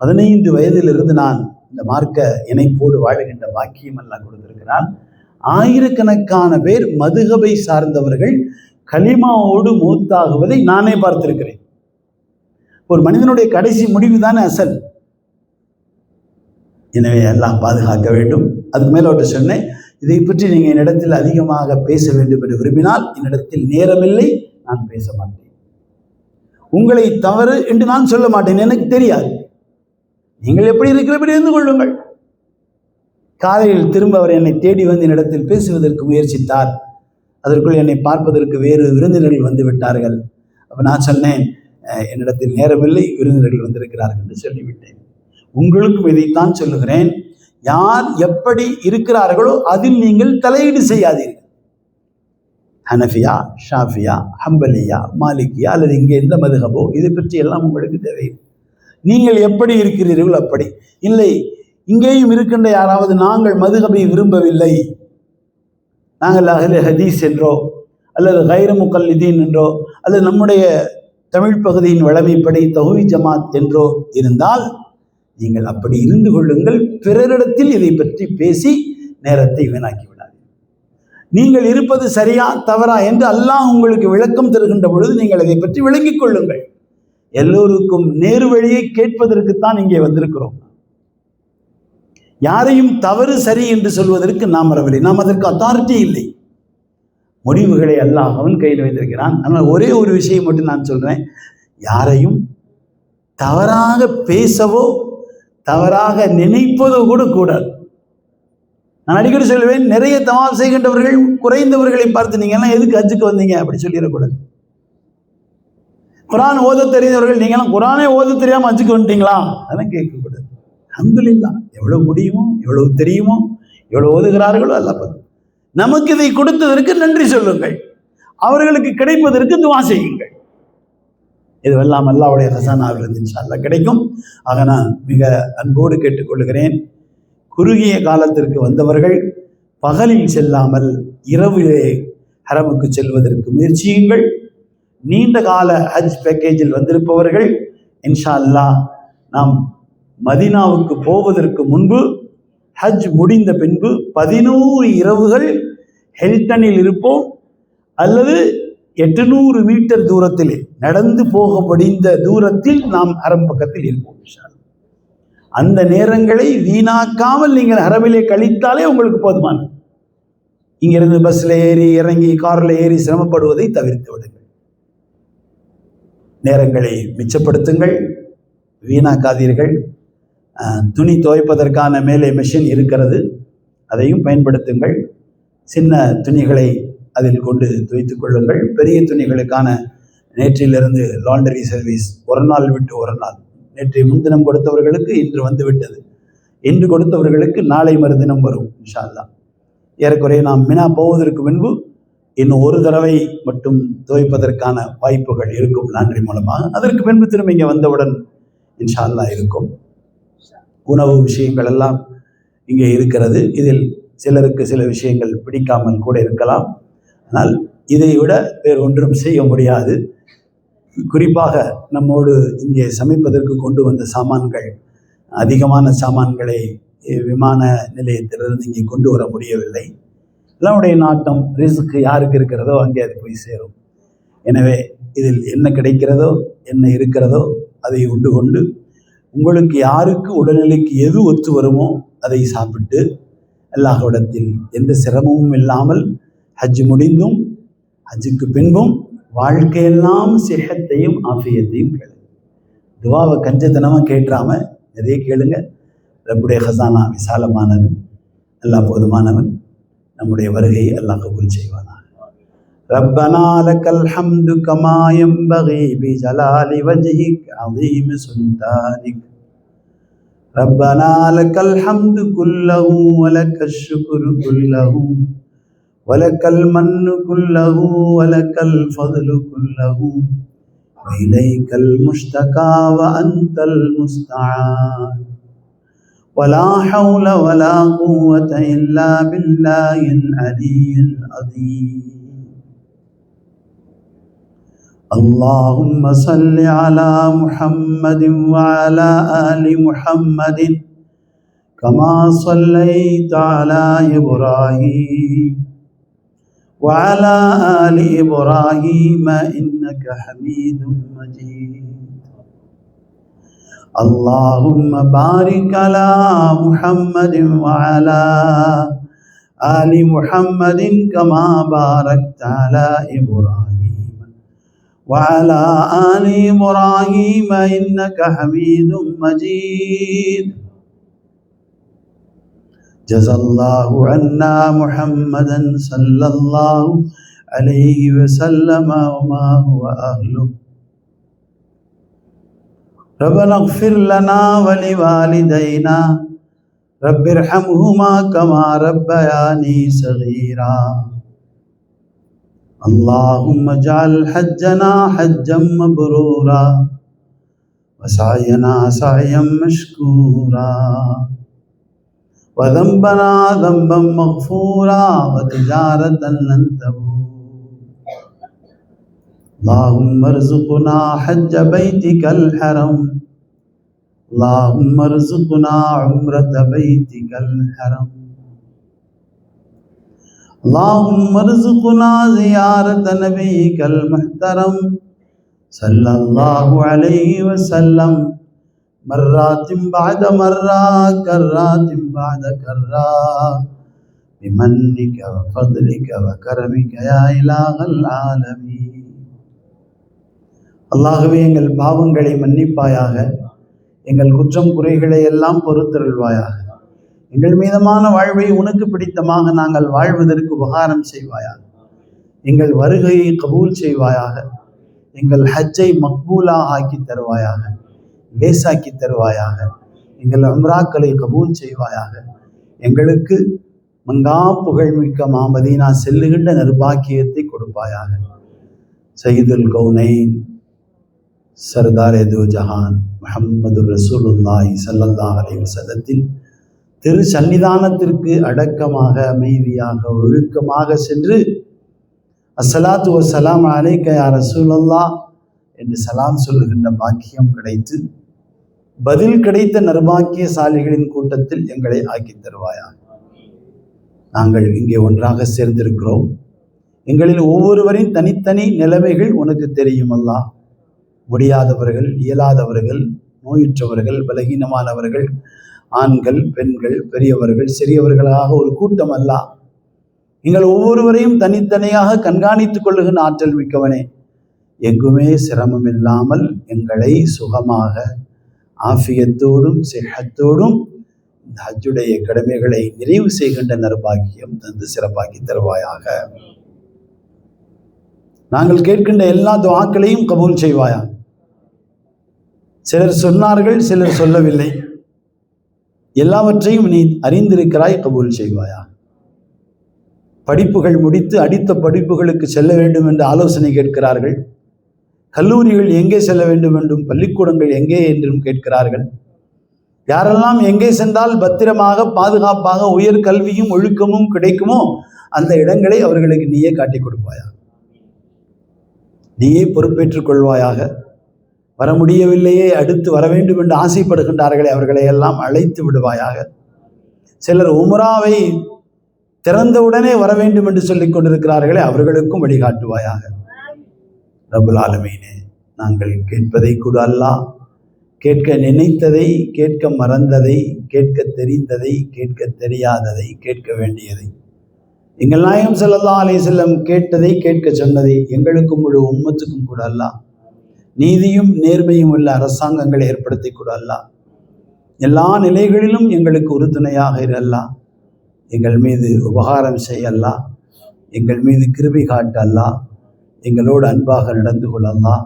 15 வயதிலிருந்து நான் இந்த மார்க்க இணைப்போடு வாழுகின்ற பாக்கியம் எல்லாம் கொடுத்திருக்கிறான். ஆயிரக்கணக்கான பேர் மதுஹபை சார்ந்தவர்கள் கலிமாவோடு மூத்தாகுவதை நானே பார்த்திருக்கிறேன். ஒரு மனிதனுடைய கடைசி முடிவு தானே அசல். எனவே எல்லாம் பாதுகாக்க வேண்டும். அதுக்கு மேல அவர்கிட்ட சொன்னேன், இதை பற்றி நீங்கள் என்னிடத்தில் அதிகமாக பேச வேண்டும் என்று விரும்பினால் என்னிடத்தில் நேரமில்லை, நான் பேச மாட்டேன். உங்களை தவறு என்று நான் சொல்ல மாட்டேன், எனக்கு தெரியாது. நீங்கள் எப்படி இருக்கிறபடி இருந்து கொள்ளுங்கள். காலையில் திரும்ப அவர் என்னை தேடி வந்து என்னிடத்தில் பேசுவதற்கு முயற்சித்தார். அதற்குள் என்னை பார்ப்பதற்கு வேறு விருந்தினர்கள் வந்து விட்டார்கள். அப்போ நான் சொன்னேன், என்னிடத்தில் நேரமில்லை, விருந்தினர்கள் வந்திருக்கிறார்கள் என்று சொல்லிவிட்டேன். உங்களுக்கும் இதைத்தான் சொல்லுகிறேன், யார் எப்படி இருக்கிறார்களோ அதில் நீங்கள் தலையீடு செய்யாதீர்கள். ஹனஃபியா, ஷாஃபியா, ஹம்பலியா, மாலிகியா, அல்லது இங்கே எந்த மதுஹபோ, இதை பற்றி எல்லாம் உங்களுக்கு தேவையில்லை. நீங்கள் எப்படி இருக்கிறீர்களோ அப்படி. இல்லை, இங்கேயும் இருக்கின்ற யாராவது நாங்கள் மதுஹபை விரும்பவில்லை, நாங்கள் அஹ்லே ஹதீஸ் என்றோ அல்லது கைர முகல்லிதீன் என்றோ அல்லது நம்முடைய தமிழ் பகுதியின் வழமைப்படி தௌஹீ ஜமாத் என்றோ இருந்தால் நீங்கள் அப்படி இருந்து கொள்ளுங்கள். பிறரிடத்தில் இதை பற்றி பேசி நேரத்தை வீணாக்கி விடாது. நீங்கள் இருப்பது சரியா தவறா என்று அல்லாஹ் உங்களுக்கு விளக்கம் தருகின்ற பொழுது நீங்கள் இதை பற்றி விளங்கிக் கொள்ளுங்கள். எல்லோருக்கும் நேரு வழியை கேட்பதற்குத்தான் இங்கே வந்திருக்கிறோம். யாரையும் தவறு சரி என்று சொல்வதற்கு நாம் வரவில்லை, நாம் அதற்கு அத்தாரிட்டி இல்லை. முடிவுகளை அல்லாஹ் அவன் கையில் வைத்திருக்கிறான். ஆனால் ஒரே ஒரு விஷயம் மட்டும் நான் சொல்றேன், யாரையும் தவறாக பேசவோ தவறாக நினைப்பதோ கூட கூடாது. நான் அடிக்கடி சொல்லுவேன், நிறைய தவாப் செய்கின்றவர்கள் குறைந்தவர்களை பார்த்து நீங்க எல்லாம் எதுக்கு ஹஜ்ஜுக்கு வந்தீங்க அப்படி சொல்லிடக்கூடாது. குர்ஆன் ஓத தெரிந்தவர்கள் நீங்க எல்லாம் குர்ஆனே ஓத தெரியாம ஹஜ்ஜுக்கு வந்துட்டீங்களா அதெல்லாம் கேட்கக்கூடாது. அல்ஹம்துலில்லாஹ், எவ்வளவு முடியுமோ எவ்வளவு தெரியுமோ எவ்வளவு ஓதுகிறார்களோ அல்லாஹ் பார்த்து. நமக்கு இதை கொடுத்ததற்கு நன்றி சொல்லுங்கள், அவர்களுக்கு கிடைப்பதற்கு துஆ செய்யுங்கள். இதுவெல்லாம் அல்லாஹ்வுடைய ஹஸனாவிலிருந்து இன்ஷா அல்லாஹ் கிடைக்கும். ஆக நான் மிக அன்போடு கேட்டுக்கொள்கிறேன், குறுகிய காலத்திற்கு வந்தவர்கள் பகலில் செல்லாமல் இரவிலே ஹரமுக்கு செல்வதற்கு முயற்சியுங்கள். நீண்ட கால ஹஜ் பேக்கேஜில் வந்திருப்பவர்கள் இன்ஷா அல்லாஹ் நாம் மதீனாவுக்கு போவதற்கு முன்பு ஹஜ் முடிந்த பின்பு 11 இரவுகள் ஹில்டனில் இருப்போம், அல்லது 800 மீட்டர் தூரத்திலே நடந்து போக முடிந்த தூரத்தில் நாம் ஹரம் பக்கத்தில் இருப்போம். அந்த நேரங்களை வீணாக்காமல் நீங்கள் ஹரமிலே கழித்தாலே உங்களுக்கு போதுமானது. இங்கிருந்து பஸ்ல ஏறி இறங்கி கார்ல ஏறி சிரமப்படுவதை தவிர்த்து விடுங்கள். நேரங்களை மிச்சப்படுத்துங்கள், வீணாக்காதீர்கள். துணி துவைப்பதற்கான மேலே மெஷின் இருக்கிறது, அதையும் பயன்படுத்துங்கள். சின்ன துணிகளை அதில் கொண்டு துவைத்துக் கொள்ளுங்கள். பெரிய துணிகளுக்கான நேற்றிலிருந்து லாண்டரி சர்வீஸ் ஒரு நாள் விட்டு ஒரு நாள், நேற்றைய முன்தினம் கொடுத்தவர்களுக்கு இன்று வந்து விட்டது, இன்று கொடுத்தவர்களுக்கு நாளை மறுதினம் வரும் இன்ஷா அல்லாஹ். ஏறக்குறைய நாம் மினா போவதற்கு முன்பு இன்னும் ஒரு தடவை மட்டும் துவைப்பதற்கான வாய்ப்புகள் இருக்கும் லாண்டரி மூலமாக. அதற்கு பின்பு திரும்ப இங்கே வந்தவுடன் இன்ஷா அல்லாஹ் இருக்கும். உணவு விஷயங்கள் எல்லாம் இங்கே இருக்கிறது. இதில் சிலருக்கு சில விஷயங்கள் பிடிக்காமல் கூட இருக்கலாம். ஆனால் இதை விட வேறு ஒன்றும் செய்ய முடியாது. குறிப்பாக நம்மோடு இங்கே சமைப்பதற்கு கொண்டு வந்த சாமான்கள், அதிகமான சாமான்களை விமான நிலையத்திலிருந்து இங்கே கொண்டு வர முடியவில்லை. எல்லாருடைய நாட்டம் ரிஸ்க் யாருக்கு இருக்கிறதோ அங்கே அது போய் சேரும். எனவே இதில் என்ன கிடைக்கிறதோ என்ன இருக்கிறதோ அதை உண்டு கொண்டு உங்களுக்கு யாருக்கு உடல்நிலைக்கு எது ஒத்து வருமோ அதை சாப்பிட்டு அல்லாஹ்விடத்தில் எந்த சிரமமும் இல்லாமல் ஹஜ் முடிந்தும் ஹஜ்ஜுக்கு பின்பும் வாழ்க்கையெல்லாம் சிஹத்தையும் ஆஃபியத்தையும் கேளுங்க. துவாவை கஞ்சத்தனமாக கேட்டுறாம நிறைய கேளுங்க. ரப்புடைய ஹசானா விசாலமானது, அல்லாஹ் போதுமானவன். நம்முடைய வருகையை அல்லாஹ் கபூல் செய்வானாக. ரப்பனா லக்கல் ஹம்து கமா யம்பகி பிஜலாலி வஜ்ஹிக் அதீம் சுல்தானிக். ரப்பனா லக்கல் ஹம்து குல்லஹு வலக்கஷ் ஷுக்ரு குல்லஹு வலக்கல் மன்னு குல்லஹு வலக்கல் ஃபض்லு குல்லஹு வஇலைக்கல் முஷ்தகா வஅன்தல் முஸ்தஆன். ولا حول ولا قوة إلا بالله العلي العظيم. اللهم صل على محمد وعلى آل محمد كما صليت على إبراهيم وعلى آل إبراهيم إنك حميد مجيد. اللهم بارك على محمد وعلى آل محمد كما باركت على إبراهيم وعلى آل إبراهيم إنك حميد مجيد. جزا الله عنا محمدا صلى الله عليه وسلم وما هو أهله. ربنا اغفر لنا ولوالدينا رب ارحمهما كما ربياني صغيرا. اللهم اجعل حجنا حجا مبرورا وسعينا سعيا مشكورا وذنبنا ذنبا مغفورا وتجارة لن تبور. اللهم ارزقنا حج بيتك الحرم. اللهم ارزقنا عمرة بيتك الحرم. اللهم ارزقنا زيارة نبيك المحترم صلى الله عليه وسلم مرات بعد مرات كرات بعد كرات بمنك وفضلك وكرمك يا إله العالمين. அல்லாஹ்வே, எங்கள் பாவங்களை மன்னிப்பாயாக, எங்கள் குற்றம் குறைகளை எல்லாம் பொறுத்தருள்வாயாக. எங்கள் மீதமான வாழ்வை உனக்கு பிடித்தமாக நாங்கள் வாழ்வதற்கு உபகாரம் செய்வாயாக. எங்கள் வருகையை கபூல் செய்வாயாக. எங்கள் ஹஜ்ஜை மக்பூலாக ஆக்கி தருவாயாக, லேசாக்கி தருவாயாக. எங்கள் உம்ராக்களை கபூல் செய்வாயாக. எங்களுக்கு மங்கா புகழ்மிக்க மதீனா செல்லுகின்ற நிர்பாக்கியத்தை கொடுப்பாயாக. சையதுல் கௌனைன் சர்தாரே தோ ஜஹான் முஹம்மது ரசூலுல்லாஹி ஸல்லல்லாஹு அலைஹி வஸல்லத்தின் திரு சன்னிதானத்திற்கு அடக்கமாக, அமைதியாக, ஒழுக்கமாக சென்று அஸ்ஸலாத்து வஸ்ஸலாம் அலைக்க யா ரசூலல்லாஹ் என்று சலாம் சொல்லுகின்ற பாக்கியம் கிடைத்து பதில் கிடைத்த நர்பாக்கியசாலிகளின் கூட்டத்தில் எங்களை ஆக்கி தருவாயாக. நாங்கள் இங்கே ஒன்றாக சேர்ந்திருக்கிறோம். எங்களில் ஒவ்வொருவரின் தனித்தனி நிலைமைகள் உனக்கு தெரியும் அல்லாஹ். முடியாதவர்கள், இயலாதவர்கள், நோயுற்றவர்கள், பலகீனமானவர்கள், ஆண்கள், பெண்கள், பெரியவர்கள், சிறியவர்களாக ஒரு கூட்டம் அல்ல. நீங்கள் ஒவ்வொருவரையும் தனித்தனியாக கண்காணித்துக் கொள்ளுகின்ற ஆற்றல் மிக்கவனே, எங்குமே சிரமம் இல்லாமல் எங்களை சுகமாக ஆஃபியத்தோடும் சிஹத்தோடும் இந்த ஹஜ்ஜுடைய கடமைகளை நிறைவு செய்கின்ற நற்பாக்கியம் தந்து சிறப்பாக்கி தருவாயாக. நாங்கள் கேட்கின்ற எல்லா துஆக்களையும் கபூல் செய்வாயா. சிலர் சொன்னார்கள், சிலர் சொல்லவில்லை. எல்லாவற்றையும் நீ அறிந்திருக்கிறாய், கபூல் செய்வாயா. படிப்புகள் முடித்து அடுத்த படிப்புகளுக்கு செல்ல வேண்டும் என்று ஆலோசனை கேட்கிறார்கள். கல்லூரிகள் எங்கே செல்ல வேண்டும் என்றும், பள்ளிக்கூடங்கள் எங்கே என்றும் கேட்கிறார்கள். யாரெல்லாம் எங்கே சென்றால் பத்திரமாக பாதுகாப்பாக உயர் கல்வியும் ஒழுக்கமும் கிடைக்குமோ அந்த இடங்களை அவர்களுக்கு நீயே காட்டி கொடுப்பாயா. நீயே பொறுப்பேற்றுக் கொள்வாயாக. வர முடியவில்லையே, அடுத்து வர வேண்டும் என்று ஆசைப்படுகின்றார்களே, அவர்களை எல்லாம் அழைத்து விடுவாயாக. சிலர் உம்ராவை திறந்தவுடனே வர வேண்டும் என்று சொல்லிக் கொண்டிருக்கிறார்களே, அவர்களுக்கும் வழிகாட்டுவாயாக. ரப்புல் ஆலமீனே, நாங்கள் கேட்பதை கூட அல்லாஹ், கேட்க நினைத்ததை, கேட்க மறந்ததை, கேட்க தெரிந்ததை, கேட்க தெரியாததை, கேட்க வேண்டியதை, எங்கள் நாயகம் ஸல்லல்லாஹு அலைஹி வஸல்லம் கேட்டதை, கேட்க சொன்னதை எங்களுக்கும் முழு உம்மத்துக்கும் கூட அல்லாஹ் நீதியும் நேர்மையும் உள்ள அரசாங்கங்களை ஏற்படுத்தி கூட அல்லாஹ் எல்லா நிலைகளிலும் எங்களுக்கு உறுதுணையாக இரு அல்லாஹ். எங்கள் மீது உபகாரம் செய்ய அல்லாஹ், எங்கள் மீது கிருபை காட்ட அல்லாஹ், எங்களோடு அன்பாக நடந்து கொள்ள அல்லாஹ்,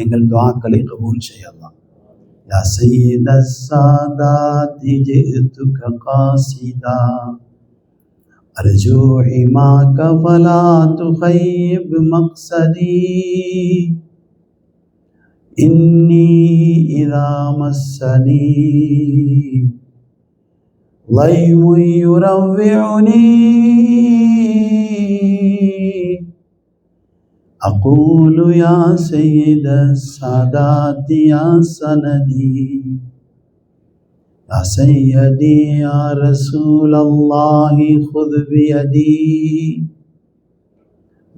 எங்கள் துஆக்களை கபூல் செய்ய அல்லாஹ். யா சய்யிதஸ் சாதாதி ஜிதுக காசிதா அர்ஜூ ஹிமாக ஃபலா துகையிப் மக்ஸதி இன்னி இதா மஸ்ஸனி ضيم يروعني أقول يا سيد السادات يا سندي يا سيدي يا رسول الله خذ بيدي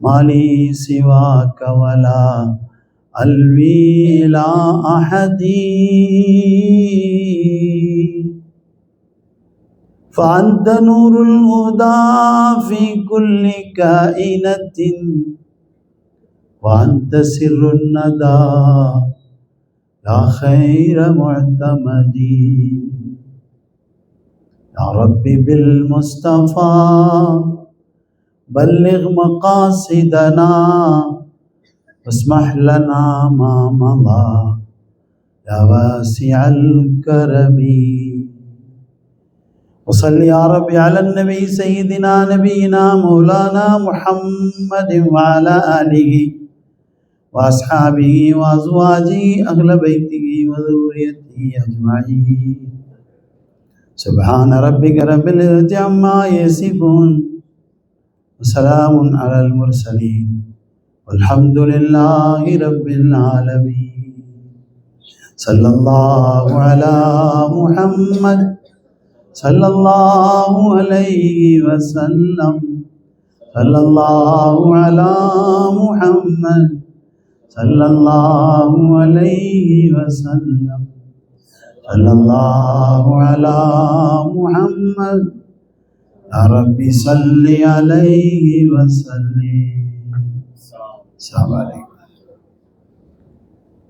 ما لي سواك ولا ألوي إلى أحد فأنت نور الهدى في كل كائنة وأنت سر الندى يا خير معتمد يا ربي بالمصطفى بلغ مقاصدنا واسمح لنا ما مضى يا واسع الكرم وصل يا ربي على النبي سيدنا نبينا مولانا محمد وعلى آله وأصحابه وأزواجه أهل بيته وذريته أجمعين سبحان ربك رب العزة عما يصفون وسلام على المرسلين والحمد لله رب العالمين صلى الله على محمد صلى الله عليه وسلم صلى الله على محمد صلى الله عليه وسلم صلى الله على محمد يا ربي صل عليه وسلم. السلام عليكم.